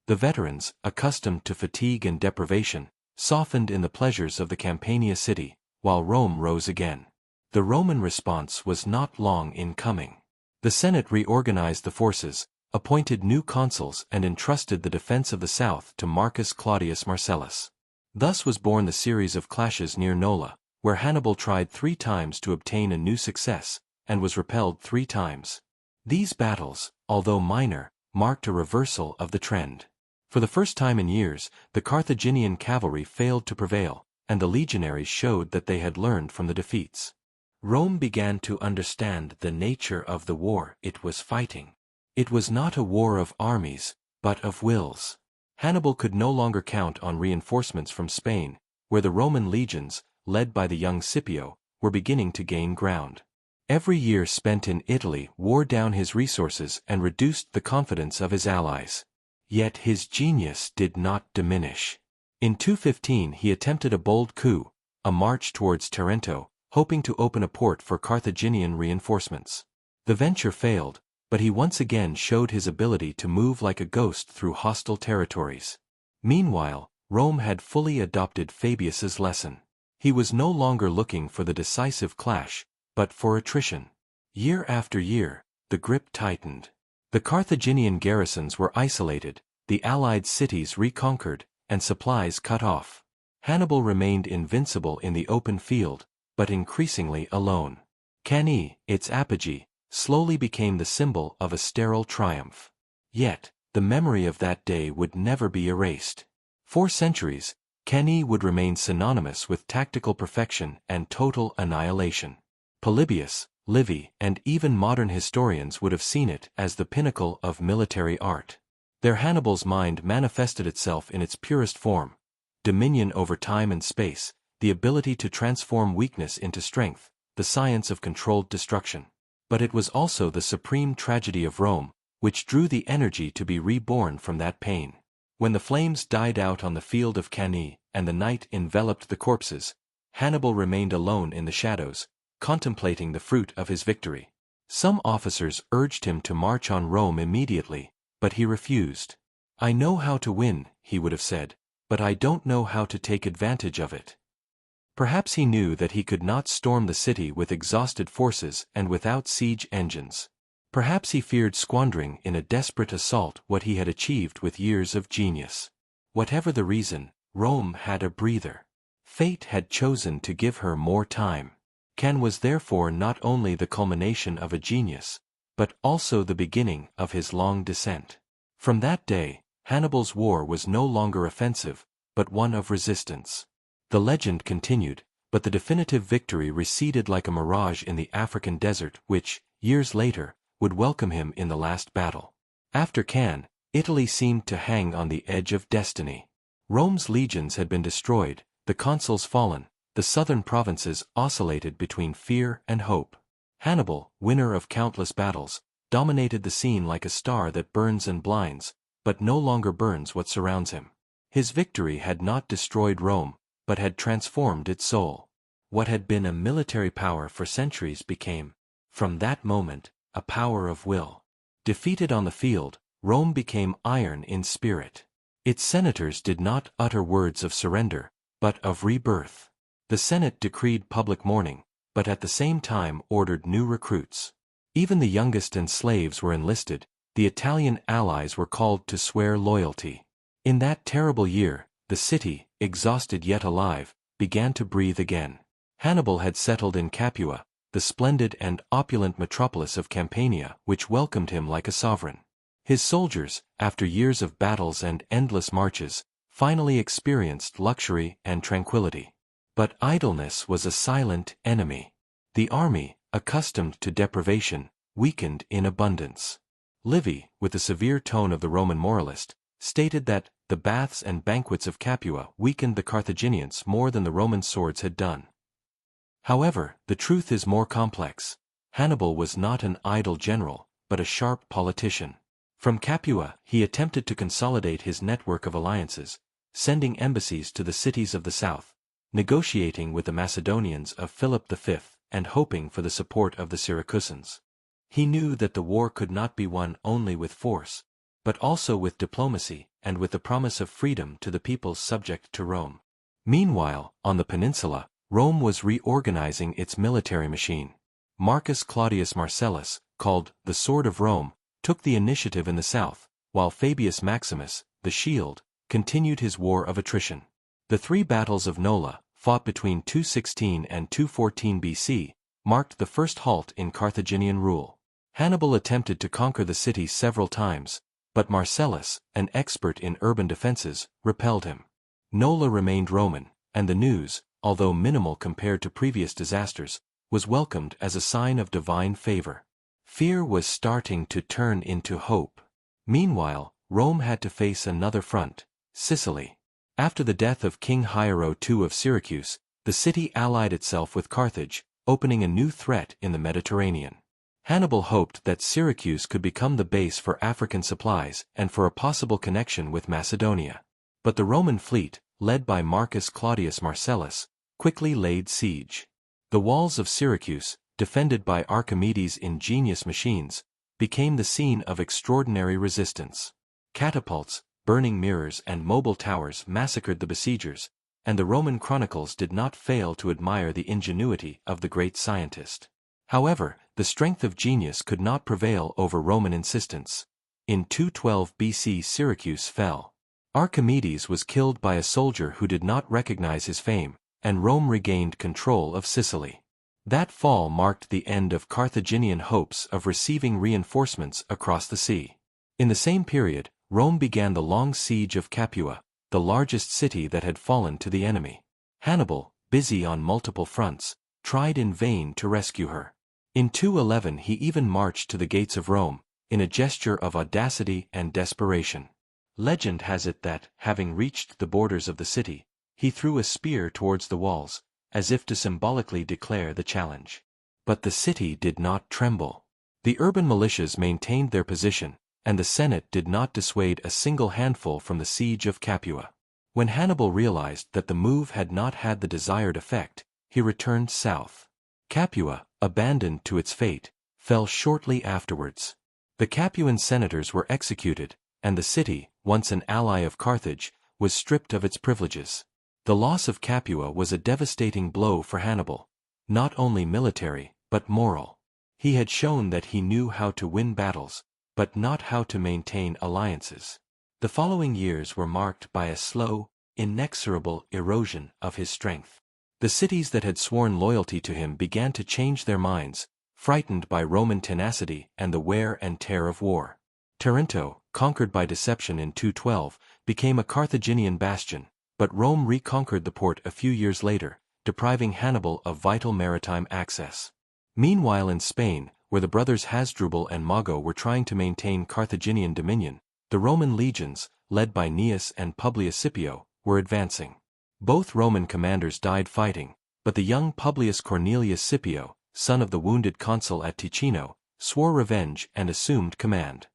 The veterans, accustomed to fatigue and deprivation, softened in the pleasures of the Campania city, while Rome rose again. The Roman response was not long in coming. The Senate reorganized the forces, appointed new consuls and entrusted the defense of the south to Marcus Claudius Marcellus. Thus was born the series of clashes near Nola, where Hannibal tried 3 times to obtain a new success, and was repelled 3 times. These battles, although minor, marked a reversal of the trend. For the first time in years, the Carthaginian cavalry failed to prevail, and the legionaries showed that they had learned from the defeats. Rome began to understand the nature of the war it was fighting. It was not a war of armies, but of wills. Hannibal could no longer count on reinforcements from Spain, where the Roman legions, led by the young Scipio, were beginning to gain ground. Every year spent in Italy wore down his resources and reduced the confidence of his allies. Yet his genius did not diminish. In 215 he attempted a bold coup, a march towards Taranto, hoping to open a port for Carthaginian reinforcements. The venture failed, but he once again showed his ability to move like a ghost through hostile territories. Meanwhile, Rome had fully adopted Fabius's lesson. He was no longer looking for the decisive clash, but for attrition. Year after year, the grip tightened. The Carthaginian garrisons were isolated, the allied cities reconquered, and supplies cut off. Hannibal remained invincible in the open field, but increasingly alone. Cannae, its apogee, slowly became the symbol of a sterile triumph. Yet, the memory of that day would never be erased. For centuries, Cannae would remain synonymous with tactical perfection and total annihilation. Polybius, Livy, and even modern historians would have seen it as the pinnacle of military art. Their Hannibal's mind manifested itself in its purest form: dominion over time and space, the ability to transform weakness into strength, the science of controlled destruction. But it was also the supreme tragedy of Rome, which drew the energy to be reborn from that pain. When the flames died out on the field of Cannae, and the night enveloped the corpses, Hannibal remained alone in the shadows, contemplating the fruit of his victory. Some officers urged him to march on Rome immediately, but he refused. "I know how to win," he would have said, "but I don't know how to take advantage of it." Perhaps he knew that he could not storm the city with exhausted forces and without siege engines. Perhaps he feared squandering in a desperate assault what he had achieved with years of genius. Whatever the reason, Rome had a breather. Fate had chosen to give her more time. Cannae was therefore not only the culmination of a genius, but also the beginning of his long descent. From that day, Hannibal's war was no longer offensive, but one of resistance. The legend continued, but the definitive victory receded like a mirage in the African desert which, years later, would welcome him in the last battle. After Cannae, Italy seemed to hang on the edge of destiny. Rome's legions had been destroyed, the consuls fallen, the southern provinces oscillated between fear and hope. Hannibal, winner of countless battles, dominated the scene like a star that burns and blinds, but no longer burns what surrounds him. His victory had not destroyed Rome, but had transformed its soul. What had been a military power for centuries became, from that moment, a power of will. Defeated on the field, Rome became iron in spirit. Its senators did not utter words of surrender, but of rebirth. The Senate decreed public mourning, but at the same time ordered new recruits. Even the youngest and slaves were enlisted, the Italian allies were called to swear loyalty. In that terrible year, the city, exhausted yet alive, began to breathe again. Hannibal had settled in Capua, the splendid and opulent metropolis of Campania, which welcomed him like a sovereign. His soldiers, after years of battles and endless marches, finally experienced luxury and tranquility. But idleness was a silent enemy. The army, accustomed to deprivation, weakened in abundance. Livy, with the severe tone of the Roman moralist, stated that the baths and banquets of Capua weakened the Carthaginians more than the Roman swords had done. However, the truth is more complex. Hannibal was not an idle general, but a sharp politician. From Capua, he attempted to consolidate his network of alliances, sending embassies to the cities of the south, negotiating with the Macedonians of Philip V, and hoping for the support of the Syracusans. He knew that the war could not be won only with force, but also with diplomacy and with the promise of freedom to the peoples subject to Rome. Meanwhile, on the peninsula, Rome was reorganizing its military machine. Marcus Claudius Marcellus, called the Sword of Rome, took the initiative in the south, while Fabius Maximus, the Shield, continued his war of attrition. The three battles of Nola, fought between 216 and 214 BC, marked the first halt in Carthaginian rule. Hannibal attempted to conquer the city several times, but Marcellus, an expert in urban defenses, repelled him. Nola remained Roman, and the news, although minimal compared to previous disasters, was welcomed as a sign of divine favor. Fear was starting to turn into hope. Meanwhile, Rome had to face another front, Sicily. After the death of King Hiero II of Syracuse, the city allied itself with Carthage, opening a new threat in the Mediterranean. Hannibal hoped that Syracuse could become the base for African supplies and for a possible connection with Macedonia. But the Roman fleet, led by Marcus Claudius Marcellus, quickly laid siege. The walls of Syracuse, defended by Archimedes' ingenious machines, became the scene of extraordinary resistance. Catapults, burning mirrors and mobile towers massacred the besiegers, and the Roman chronicles did not fail to admire the ingenuity of the great scientist. However, the strength of genius could not prevail over Roman insistence. In 212 BC Syracuse fell. Archimedes was killed by a soldier who did not recognize his fame, and Rome regained control of Sicily. That fall marked the end of Carthaginian hopes of receiving reinforcements across the sea. In the same period, Rome began the long siege of Capua, the largest city that had fallen to the enemy. Hannibal, busy on multiple fronts, tried in vain to rescue her. In 211 he even marched to the gates of Rome, in a gesture of audacity and desperation. Legend has it that, having reached the borders of the city, he threw a spear towards the walls, as if to symbolically declare the challenge. But the city did not tremble. The urban militias maintained their position, and the Senate did not dissuade a single handful from the siege of Capua. When Hannibal realized that the move had not had the desired effect, he returned south. Capua, abandoned to its fate, fell shortly afterwards. The Capuan senators were executed, and the city, once an ally of Carthage, was stripped of its privileges. The loss of Capua was a devastating blow for Hannibal, not only military, but moral. He had shown that he knew how to win battles, but not how to maintain alliances. The following years were marked by a slow, inexorable erosion of his strength. The cities that had sworn loyalty to him began to change their minds, frightened by Roman tenacity and the wear and tear of war. Taranto, conquered by deception in 212, became a Carthaginian bastion, but Rome reconquered the port a few years later, depriving Hannibal of vital maritime access. Meanwhile in Spain, where the brothers Hasdrubal and Mago were trying to maintain Carthaginian dominion, the Roman legions, led by Aeneas and Publius Scipio, were advancing. Both Roman commanders died fighting, but the young Publius Cornelius Scipio, son of the wounded consul at Ticino, swore revenge and assumed command.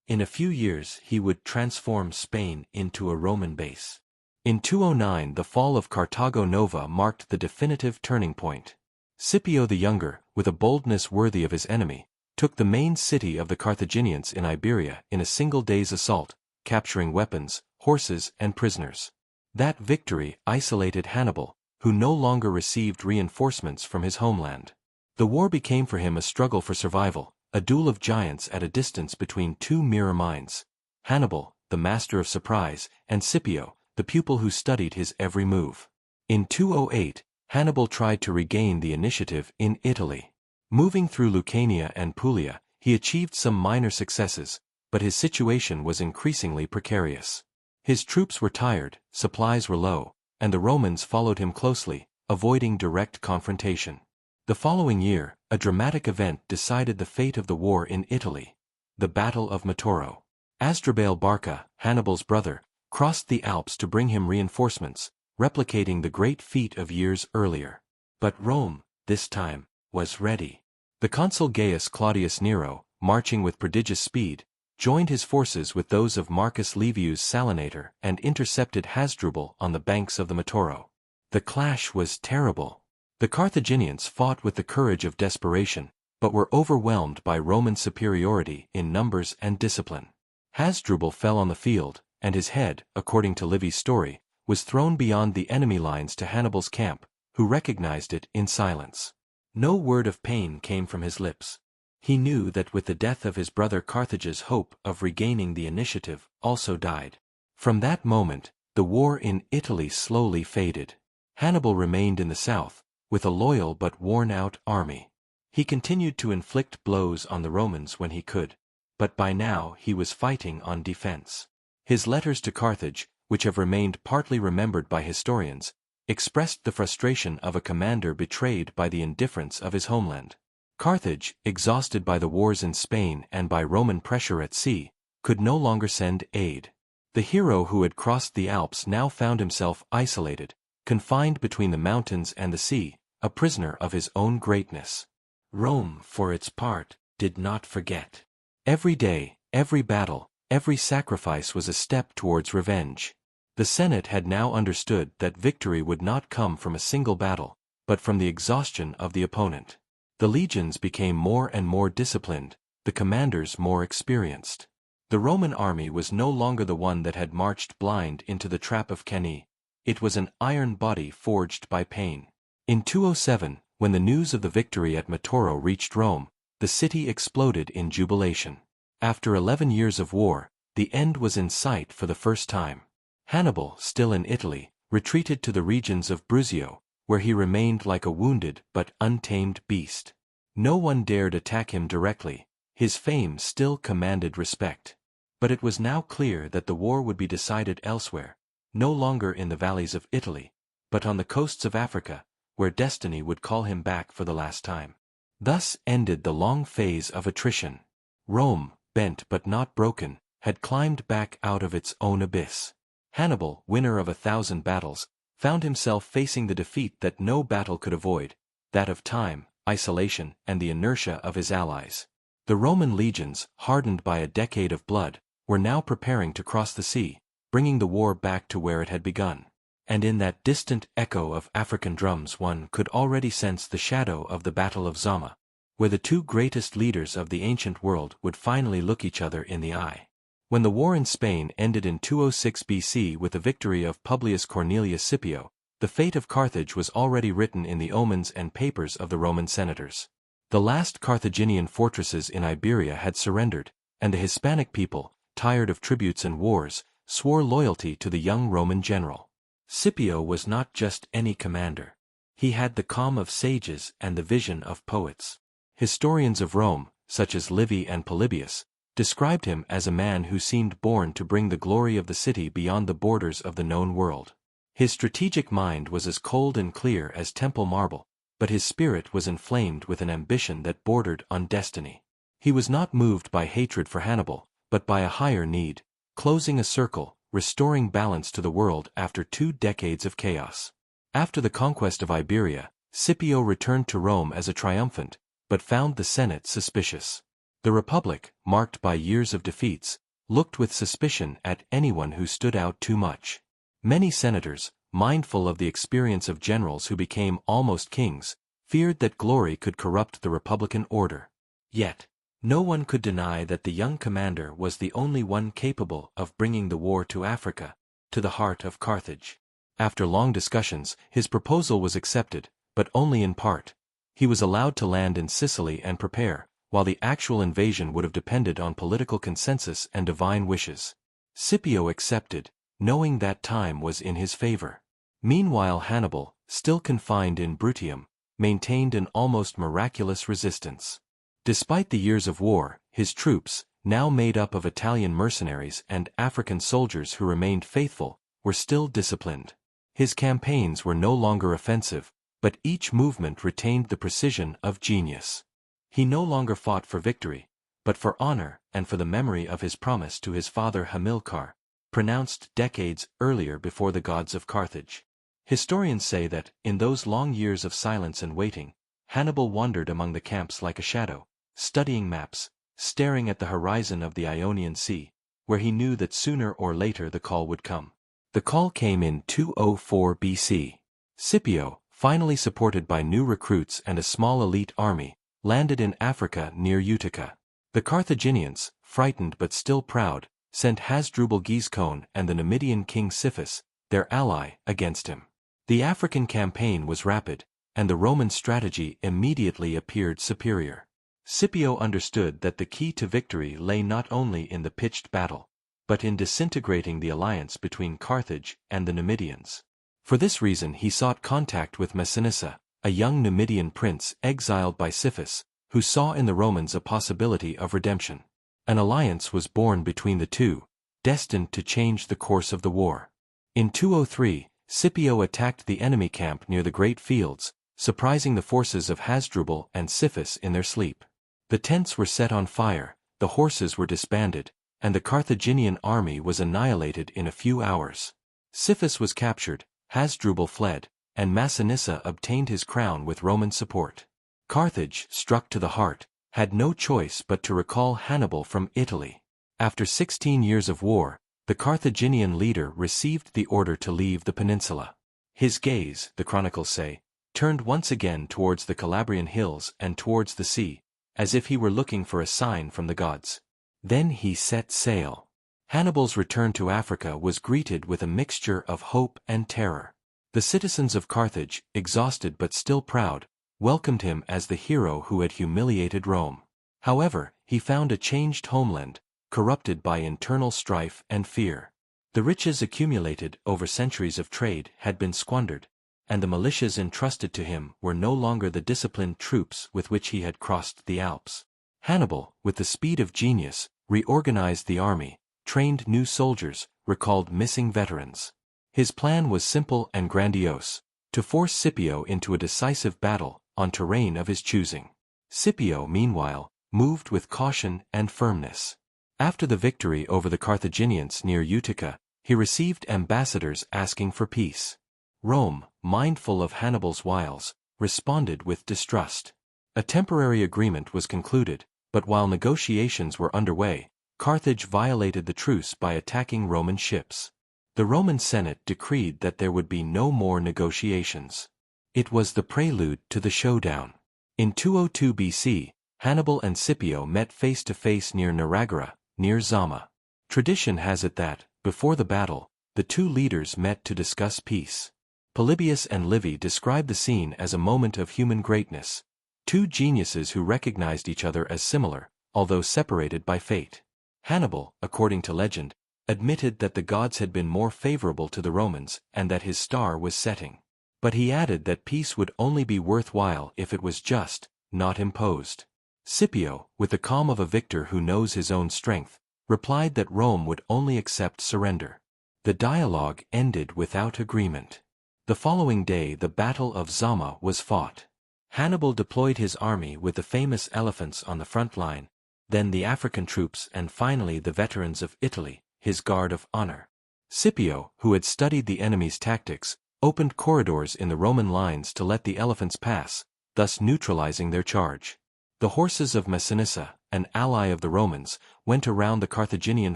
In a few years he would transform Spain into a Roman base. In 209 the fall of Carthago Nova marked the definitive turning point. Scipio the Younger, with a boldness worthy of his enemy, took the main city of the Carthaginians in Iberia in a single day's assault, capturing weapons, horses and prisoners. That victory isolated Hannibal, who no longer received reinforcements from his homeland. The war became for him a struggle for survival, a duel of giants at a distance between two mirror minds. Hannibal, the master of surprise, and Scipio, the pupil who studied his every move. In 208, Hannibal tried to regain the initiative in Italy. Moving through Lucania and Puglia, he achieved some minor successes, but his situation was increasingly precarious. His troops were tired, supplies were low, and the Romans followed him closely, avoiding direct confrontation. The following year, a dramatic event decided the fate of the war in Italy: the Battle of Matoro. Hannibal Barca, Hannibal's brother, crossed the Alps to bring him reinforcements, replicating the great feat of years earlier. But Rome, this time, was ready. The consul Gaius Claudius Nero, marching with prodigious speed, joined his forces with those of Marcus Livius Salinator and intercepted Hasdrubal on the banks of the Matoro. The clash was terrible. The Carthaginians fought with the courage of desperation, but were overwhelmed by Roman superiority in numbers and discipline. Hasdrubal fell on the field, and his head, according to Livy's story, was thrown beyond the enemy lines to Hannibal's camp, who recognized it in silence. No word of pain came from his lips. He knew that with the death of his brother Carthage's hope of regaining the initiative also died. From that moment, the war in Italy slowly faded. Hannibal remained in the south, with a loyal but worn-out army. He continued to inflict blows on the Romans when he could, but by now he was fighting on defense. His letters to Carthage, which have remained partly remembered by historians, expressed the frustration of a commander betrayed by the indifference of his homeland. Carthage, exhausted by the wars in Spain and by Roman pressure at sea, could no longer send aid. The hero who had crossed the Alps now found himself isolated, confined between the mountains and the sea, a prisoner of his own greatness. Rome, for its part, did not forget. Every day, every battle, every sacrifice was a step towards revenge. The Senate had now understood that victory would not come from a single battle, but from the exhaustion of the opponent. The legions became more and more disciplined, the commanders more experienced. The Roman army was no longer the one that had marched blind into the trap of Cannae. It was an iron body forged by pain. In 207, when the news of the victory at Matoro reached Rome, the city exploded in jubilation. After 11 years of war, the end was in sight for the first time. Hannibal, still in Italy, retreated to the regions of Bruzio, where he remained like a wounded but untamed beast. No one dared attack him directly. His fame still commanded respect. But it was now clear that the war would be decided elsewhere, no longer in the valleys of Italy, but on the coasts of Africa, where destiny would call him back for the last time. Thus ended the long phase of attrition. Rome, bent but not broken, had climbed back out of its own abyss. Hannibal, winner of 1,000 battles, found himself facing the defeat that no battle could avoid, that of time, isolation, and the inertia of his allies. The Roman legions, hardened by a decade of blood, were now preparing to cross the sea, bringing the war back to where it had begun. And in that distant echo of African drums one could already sense the shadow of the Battle of Zama, where the two greatest leaders of the ancient world would finally look each other in the eye. When the war in Spain ended in 206 BC with the victory of Publius Cornelius Scipio, the fate of Carthage was already written in the omens and papers of the Roman senators. The last Carthaginian fortresses in Iberia had surrendered, and the Hispanic people, tired of tributes and wars, swore loyalty to the young Roman general. Scipio was not just any commander. He had the calm of sages and the vision of poets. Historians of Rome, such as Livy and Polybius, described him as a man who seemed born to bring the glory of the city beyond the borders of the known world. His strategic mind was as cold and clear as temple marble, but his spirit was inflamed with an ambition that bordered on destiny. He was not moved by hatred for Hannibal, but by a higher need, closing a circle, restoring balance to the world after 2 decades of chaos. After the conquest of Iberia, Scipio returned to Rome as a triumphant, but found the Senate suspicious. The Republic, marked by years of defeats, looked with suspicion at anyone who stood out too much. Many senators, mindful of the experience of generals who became almost kings, feared that glory could corrupt the republican order. Yet, no one could deny that the young commander was the only one capable of bringing the war to Africa, to the heart of Carthage. After long discussions, his proposal was accepted, but only in part. He was allowed to land in Sicily and prepare, while the actual invasion would have depended on political consensus and divine wishes. Scipio accepted, knowing that time was in his favor. Meanwhile Hannibal, still confined in Bruttium, maintained an almost miraculous resistance. Despite the years of war, his troops, now made up of Italian mercenaries and African soldiers who remained faithful, were still disciplined. His campaigns were no longer offensive, but each movement retained the precision of genius. He no longer fought for victory, but for honor and for the memory of his promise to his father Hamilcar, pronounced decades earlier before the gods of Carthage. Historians say that, in those long years of silence and waiting, Hannibal wandered among the camps like a shadow, studying maps, staring at the horizon of the Ionian Sea, where he knew that sooner or later the call would come. The call came in 204 BC. Scipio, finally supported by new recruits and a small elite army, landed in Africa near Utica. The Carthaginians, frightened but still proud, sent Hasdrubal Giscon and the Numidian king Siphus, their ally, against him. The African campaign was rapid, and the Roman strategy immediately appeared superior. Scipio understood that the key to victory lay not only in the pitched battle, but in disintegrating the alliance between Carthage and the Numidians. For this reason he sought contact with Massinissa, a young Numidian prince exiled by Siphus, who saw in the Romans a possibility of redemption. An alliance was born between the two, destined to change the course of the war. In 203, Scipio attacked the enemy camp near the Great Fields, surprising the forces of Hasdrubal and Siphus in their sleep. The tents were set on fire, the horses were disbanded, and the Carthaginian army was annihilated in a few hours. Siphus was captured, Hasdrubal fled, and Massinissa obtained his crown with Roman support. Carthage, struck to the heart, had no choice but to recall Hannibal from Italy. After 16 years of war, the Carthaginian leader received the order to leave the peninsula. His gaze, the chronicles say, turned once again towards the Calabrian hills and towards the sea, as if he were looking for a sign from the gods. Then he set sail. Hannibal's return to Africa was greeted with a mixture of hope and terror. The citizens of Carthage, exhausted but still proud, welcomed him as the hero who had humiliated Rome. However, he found a changed homeland, corrupted by internal strife and fear. The riches accumulated over centuries of trade had been squandered, and the militias entrusted to him were no longer the disciplined troops with which he had crossed the Alps. Hannibal, with the speed of genius, reorganized the army, trained new soldiers, recalled missing veterans. His plan was simple and grandiose: to force Scipio into a decisive battle on terrain of his choosing. Scipio, meanwhile, moved with caution and firmness. After the victory over the Carthaginians near Utica, he received ambassadors asking for peace. Rome, mindful of Hannibal's wiles, responded with distrust. A temporary agreement was concluded, but while negotiations were underway, Carthage violated the truce by attacking Roman ships. The Roman Senate decreed that there would be no more negotiations. It was the prelude to the showdown. In 202 BC, Hannibal and Scipio met face-to-face near Naragara, near Zama. Tradition has it that, before the battle, the two leaders met to discuss peace. Polybius and Livy describe the scene as a moment of human greatness, two geniuses who recognized each other as similar, although separated by fate. Hannibal, according to legend, admitted that the gods had been more favorable to the Romans and that his star was setting. But he added that peace would only be worthwhile if it was just, not imposed. Scipio, with the calm of a victor who knows his own strength, replied that Rome would only accept surrender. The dialogue ended without agreement. The following day the Battle of Zama was fought. Hannibal deployed his army with the famous elephants on the front line, then the African troops and finally the veterans of Italy, his guard of honor. Scipio, who had studied the enemy's tactics, opened corridors in the Roman lines to let the elephants pass, thus neutralizing their charge. The horses of Massinissa, an ally of the Romans, went around the Carthaginian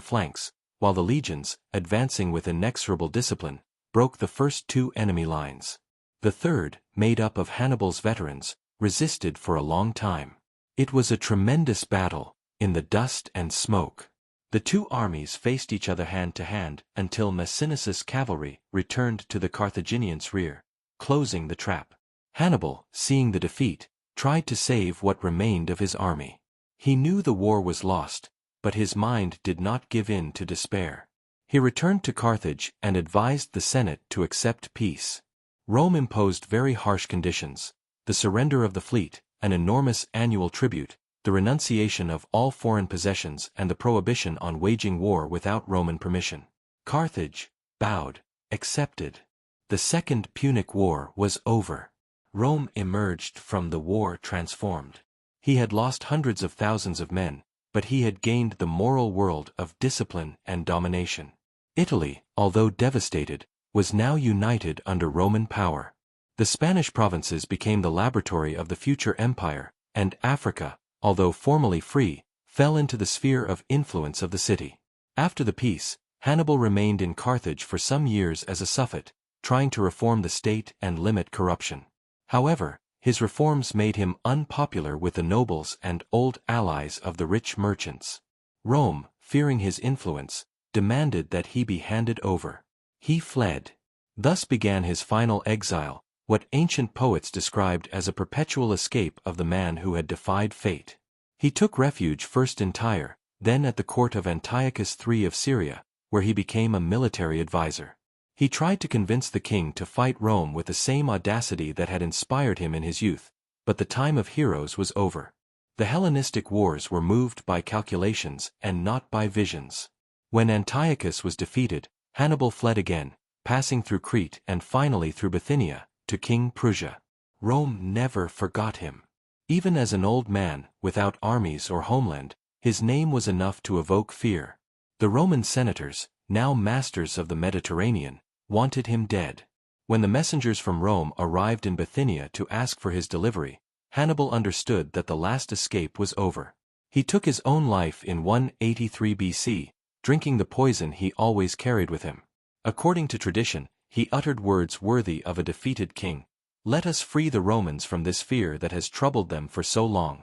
flanks, while the legions, advancing with inexorable discipline, broke the first two enemy lines. The third, made up of Hannibal's veterans, resisted for a long time. It was a tremendous battle, in the dust and smoke. The two armies faced each other hand to hand until Massinissa's cavalry returned to the Carthaginians' rear, closing the trap. Hannibal, seeing the defeat, tried to save what remained of his army. He knew the war was lost, but his mind did not give in to despair. He returned to Carthage and advised the Senate to accept peace. Rome imposed very harsh conditions: the surrender of the fleet, an enormous annual tribute, the renunciation of all foreign possessions and the prohibition on waging war without Roman permission. Carthage bowed, accepted. The Second Punic War was over. Rome emerged from the war transformed. He had lost hundreds of thousands of men, but he had gained the moral world of discipline and domination. Italy, although devastated, was now united under Roman power. The Spanish provinces became the laboratory of the future empire, and Africa, although formally free, fell into the sphere of influence of the city. After the peace, Hannibal remained in Carthage for some years as a suffet, trying to reform the state and limit corruption. However, his reforms made him unpopular with the nobles and old allies of the rich merchants. Rome, fearing his influence, demanded that he be handed over. He fled. Thus began his final exile, what ancient poets described as a perpetual escape of the man who had defied fate. He took refuge first in Tyre, then at the court of Antiochus III of Syria, where he became a military advisor. He tried to convince the king to fight Rome with the same audacity that had inspired him in his youth, but the time of heroes was over. The Hellenistic wars were moved by calculations and not by visions. When Antiochus was defeated, Hannibal fled again, passing through Crete and finally through Bithynia, to King Prussia. Rome never forgot him. Even as an old man, without armies or homeland, his name was enough to evoke fear. The Roman senators, now masters of the Mediterranean, wanted him dead. When the messengers from Rome arrived in Bithynia to ask for his delivery, Hannibal understood that the last escape was over. He took his own life in 183 BC, drinking the poison he always carried with him. According to tradition, he uttered words worthy of a defeated king. "Let us free the Romans from this fear that has troubled them for so long."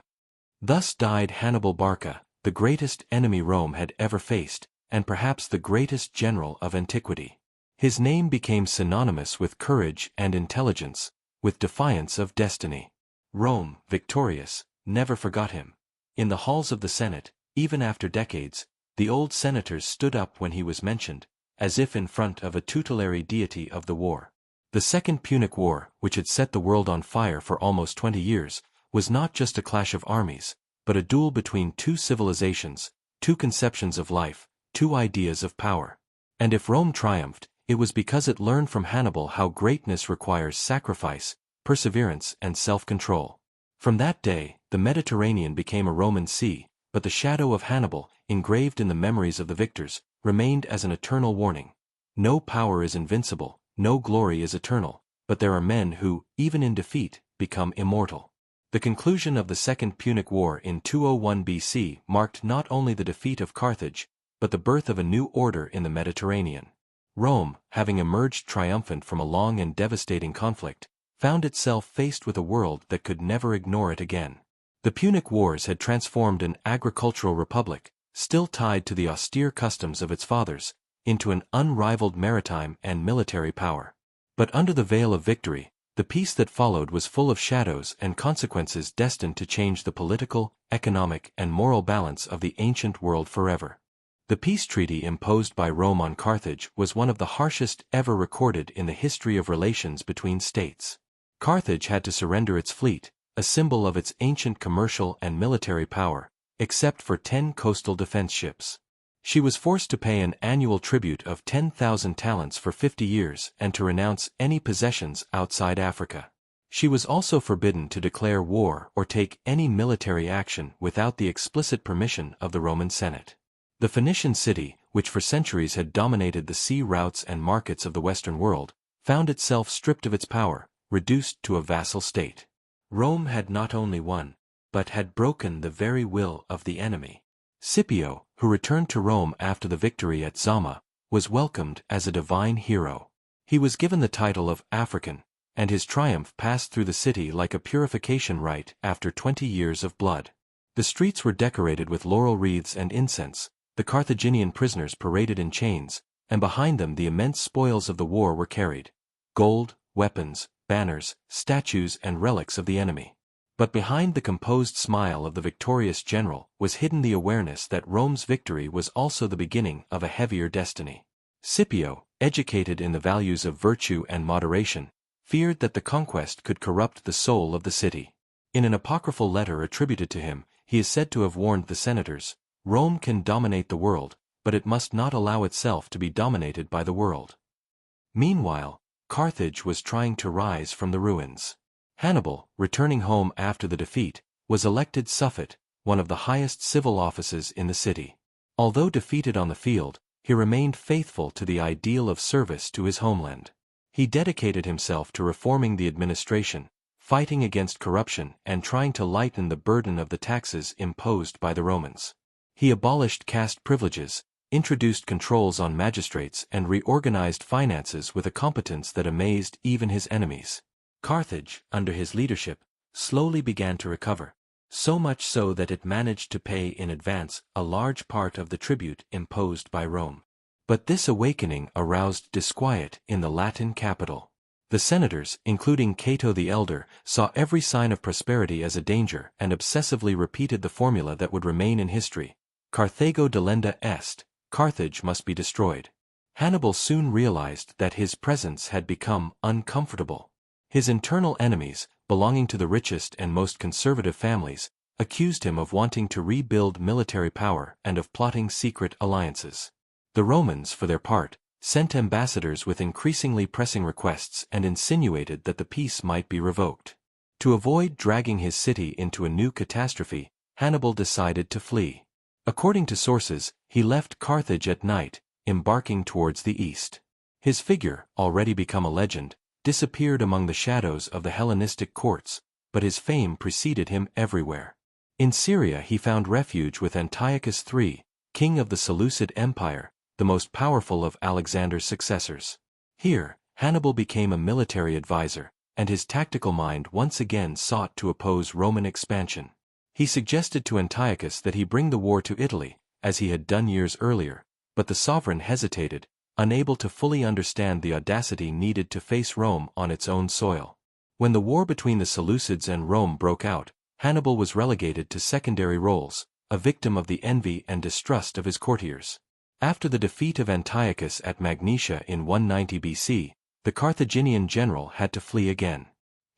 Thus died Hannibal Barca, the greatest enemy Rome had ever faced, and perhaps the greatest general of antiquity. His name became synonymous with courage and intelligence, with defiance of destiny. Rome, victorious, never forgot him. In the halls of the Senate, even after decades, the old senators stood up when he was mentioned, as if in front of a tutelary deity of the war. The Second Punic War, which had set the world on fire for almost 20 years, was not just a clash of armies, but a duel between two civilizations, two conceptions of life, two ideas of power. And if Rome triumphed, it was because it learned from Hannibal how greatness requires sacrifice, perseverance, and self-control. From that day, the Mediterranean became a Roman sea, but the shadow of Hannibal, engraved in the memories of the victors, remained as an eternal warning. No power is invincible, no glory is eternal, but there are men who, even in defeat, become immortal. The conclusion of the Second Punic War in 201 BC marked not only the defeat of Carthage, but the birth of a new order in the Mediterranean. Rome, having emerged triumphant from a long and devastating conflict, found itself faced with a world that could never ignore it again. The Punic Wars had transformed an agricultural republic, still tied to the austere customs of its fathers, into an unrivaled maritime and military power. But under the veil of victory, the peace that followed was full of shadows and consequences destined to change the political, economic, and moral balance of the ancient world forever. The peace treaty imposed by Rome on Carthage was one of the harshest ever recorded in the history of relations between states. Carthage had to surrender its fleet, a symbol of its ancient commercial and military power, except for 10 coastal defense ships. She was forced to pay an annual tribute of 10,000 talents for 50 years and to renounce any possessions outside Africa. She was also forbidden to declare war or take any military action without the explicit permission of the Roman Senate. The Phoenician city, which for centuries had dominated the sea routes and markets of the Western world, found itself stripped of its power, reduced to a vassal state. Rome had not only won, but had broken the very will of the enemy. Scipio, who returned to Rome after the victory at Zama, was welcomed as a divine hero. He was given the title of African, and his triumph passed through the city like a purification rite after 20 years of blood. The streets were decorated with laurel wreaths and incense, the Carthaginian prisoners paraded in chains, and behind them the immense spoils of the war were carried: gold, weapons, banners, statues, and relics of the enemy. But behind the composed smile of the victorious general was hidden the awareness that Rome's victory was also the beginning of a heavier destiny. Scipio, educated in the values of virtue and moderation, feared that the conquest could corrupt the soul of the city. In an apocryphal letter attributed to him, he is said to have warned the senators, "Rome can dominate the world, but it must not allow itself to be dominated by the world." Meanwhile, Carthage was trying to rise from the ruins. Hannibal, returning home after the defeat, was elected suffet, one of the highest civil offices in the city. Although defeated on the field, he remained faithful to the ideal of service to his homeland. He dedicated himself to reforming the administration, fighting against corruption, and trying to lighten the burden of the taxes imposed by the Romans. He abolished caste privileges, introduced controls on magistrates, and reorganized finances with a competence that amazed even his enemies. Carthage, under his leadership, slowly began to recover, so much so that it managed to pay in advance a large part of the tribute imposed by Rome. But this awakening aroused disquiet in the Latin capital. The senators, including Cato the Elder, saw every sign of prosperity as a danger and obsessively repeated the formula that would remain in history: Carthago delenda est, Carthage must be destroyed. Hannibal soon realized that his presence had become uncomfortable. His internal enemies, belonging to the richest and most conservative families, accused him of wanting to rebuild military power and of plotting secret alliances. The Romans, for their part, sent ambassadors with increasingly pressing requests and insinuated that the peace might be revoked. To avoid dragging his city into a new catastrophe, Hannibal decided to flee. According to sources, he left Carthage at night, embarking towards the east. His figure, already become a legend, disappeared among the shadows of the Hellenistic courts, but his fame preceded him everywhere. In Syria he found refuge with Antiochus III, king of the Seleucid Empire, the most powerful of Alexander's successors. Here, Hannibal became a military advisor, and his tactical mind once again sought to oppose Roman expansion. He suggested to Antiochus that he bring the war to Italy, as he had done years earlier, but the sovereign hesitated, unable to fully understand the audacity needed to face Rome on its own soil. When the war between the Seleucids and Rome broke out, Hannibal was relegated to secondary roles, a victim of the envy and distrust of his courtiers. After the defeat of Antiochus at Magnesia in 190 BC, the Carthaginian general had to flee again.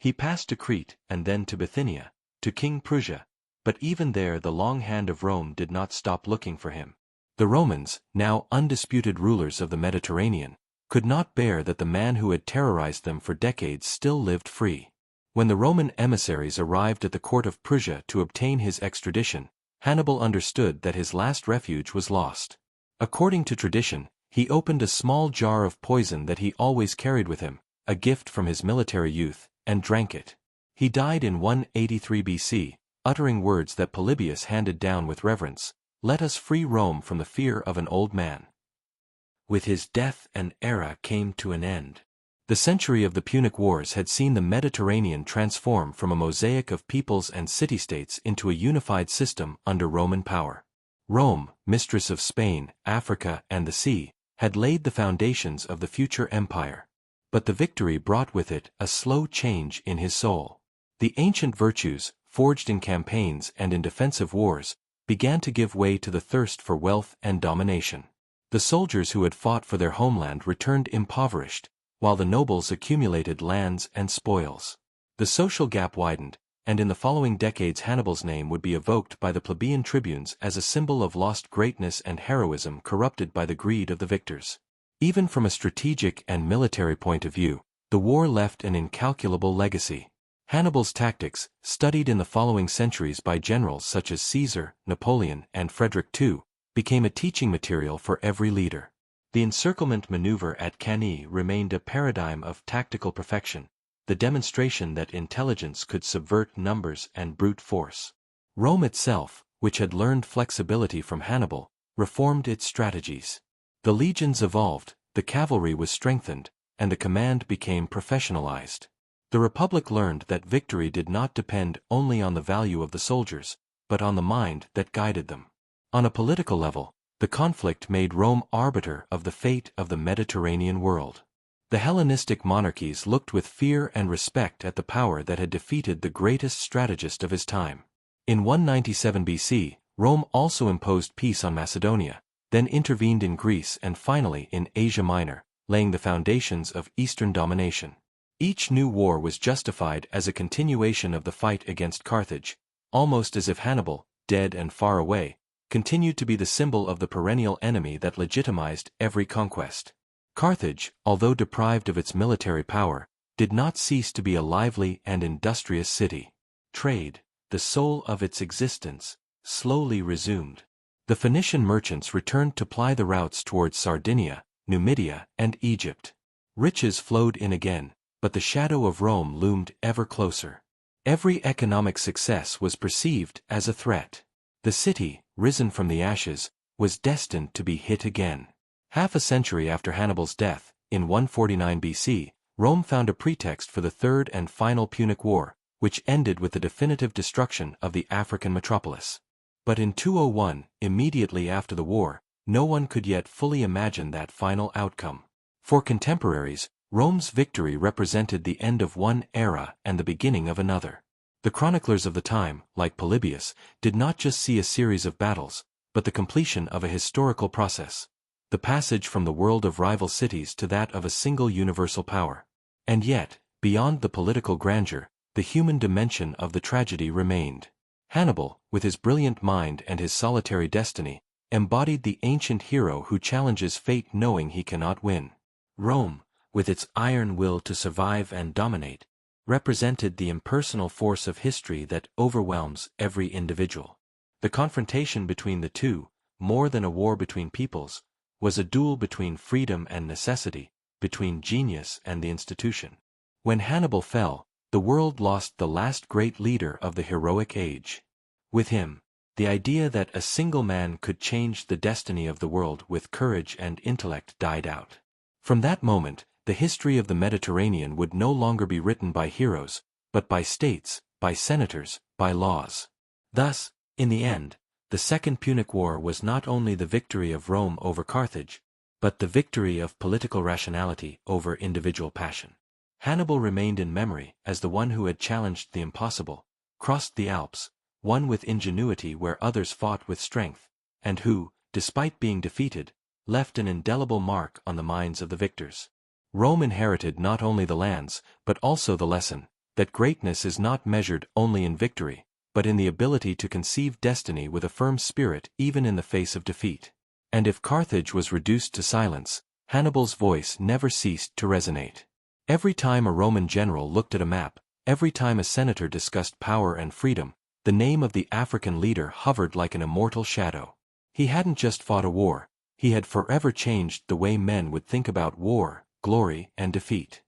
He passed to Crete and then to Bithynia, to King Prussia, but even there the long hand of Rome did not stop looking for him. The Romans, now undisputed rulers of the Mediterranean, could not bear that the man who had terrorized them for decades still lived free. When the Roman emissaries arrived at the court of Prussia to obtain his extradition, Hannibal understood that his last refuge was lost. According to tradition, he opened a small jar of poison that he always carried with him, a gift from his military youth, and drank it. He died in 183 BC, uttering words that Polybius handed down with reverence: "Let us free Rome from the fear of an old man." With his death an era came to an end. The century of the Punic Wars had seen the Mediterranean transform from a mosaic of peoples and city-states into a unified system under Roman power. Rome, mistress of Spain, Africa, and the sea, had laid the foundations of the future empire. But the victory brought with it a slow change in his soul. The ancient virtues, forged in campaigns and in defensive wars, began to give way to the thirst for wealth and domination. The soldiers who had fought for their homeland returned impoverished, while the nobles accumulated lands and spoils. The social gap widened, and in the following decades Hannibal's name would be evoked by the plebeian tribunes as a symbol of lost greatness and heroism corrupted by the greed of the victors. Even from a strategic and military point of view, the war left an incalculable legacy. Hannibal's tactics, studied in the following centuries by generals such as Caesar, Napoleon, and Frederick II, became a teaching material for every leader. The encirclement maneuver at Cannae remained a paradigm of tactical perfection, the demonstration that intelligence could subvert numbers and brute force. Rome itself, which had learned flexibility from Hannibal, reformed its strategies. The legions evolved, the cavalry was strengthened, and the command became professionalized. The Republic learned that victory did not depend only on the value of the soldiers, but on the mind that guided them. On a political level, the conflict made Rome arbiter of the fate of the Mediterranean world. The Hellenistic monarchies looked with fear and respect at the power that had defeated the greatest strategist of his time. In 197 BC, Rome also imposed peace on Macedonia, then intervened in Greece and finally in Asia Minor, laying the foundations of Eastern domination. Each new war was justified as a continuation of the fight against Carthage, almost as if Hannibal, dead and far away, continued to be the symbol of the perennial enemy that legitimized every conquest. Carthage, although deprived of its military power, did not cease to be a lively and industrious city. Trade, the soul of its existence, slowly resumed. The Phoenician merchants returned to ply the routes towards Sardinia, Numidia, and Egypt. Riches flowed in again, but the shadow of Rome loomed ever closer. Every economic success was perceived as a threat. The city, risen from the ashes, was destined to be hit again. Half a century after Hannibal's death, in 149 BC, Rome found a pretext for the third and final Punic War, which ended with the definitive destruction of the African metropolis. But in 201, immediately after the war, no one could yet fully imagine that final outcome. For contemporaries, Rome's victory represented the end of one era and the beginning of another. The chroniclers of the time, like Polybius, did not just see a series of battles, but the completion of a historical process. The passage from the world of rival cities to that of a single universal power. And yet, beyond the political grandeur, the human dimension of the tragedy remained. Hannibal, with his brilliant mind and his solitary destiny, embodied the ancient hero who challenges fate knowing he cannot win. Rome, with its iron will to survive and dominate, represented the impersonal force of history that overwhelms every individual. The confrontation between the two, more than a war between peoples, was a duel between freedom and necessity, between genius and the institution. When Hannibal fell, the world lost the last great leader of the heroic age. With him, the idea that a single man could change the destiny of the world with courage and intellect died out. From that moment, the history of the Mediterranean would no longer be written by heroes, but by states, by senators, by laws. Thus, in the end, the Second Punic War was not only the victory of Rome over Carthage, but the victory of political rationality over individual passion. Hannibal remained in memory as the one who had challenged the impossible, crossed the Alps, won with ingenuity where others fought with strength, and who, despite being defeated, left an indelible mark on the minds of the victors. Rome inherited not only the lands, but also the lesson that greatness is not measured only in victory, but in the ability to conceive destiny with a firm spirit even in the face of defeat. And if Carthage was reduced to silence, Hannibal's voice never ceased to resonate. Every time a Roman general looked at a map, every time a senator discussed power and freedom, the name of the African leader hovered like an immortal shadow. He hadn't just fought a war, he had forever changed the way men would think about war, glory, and defeat.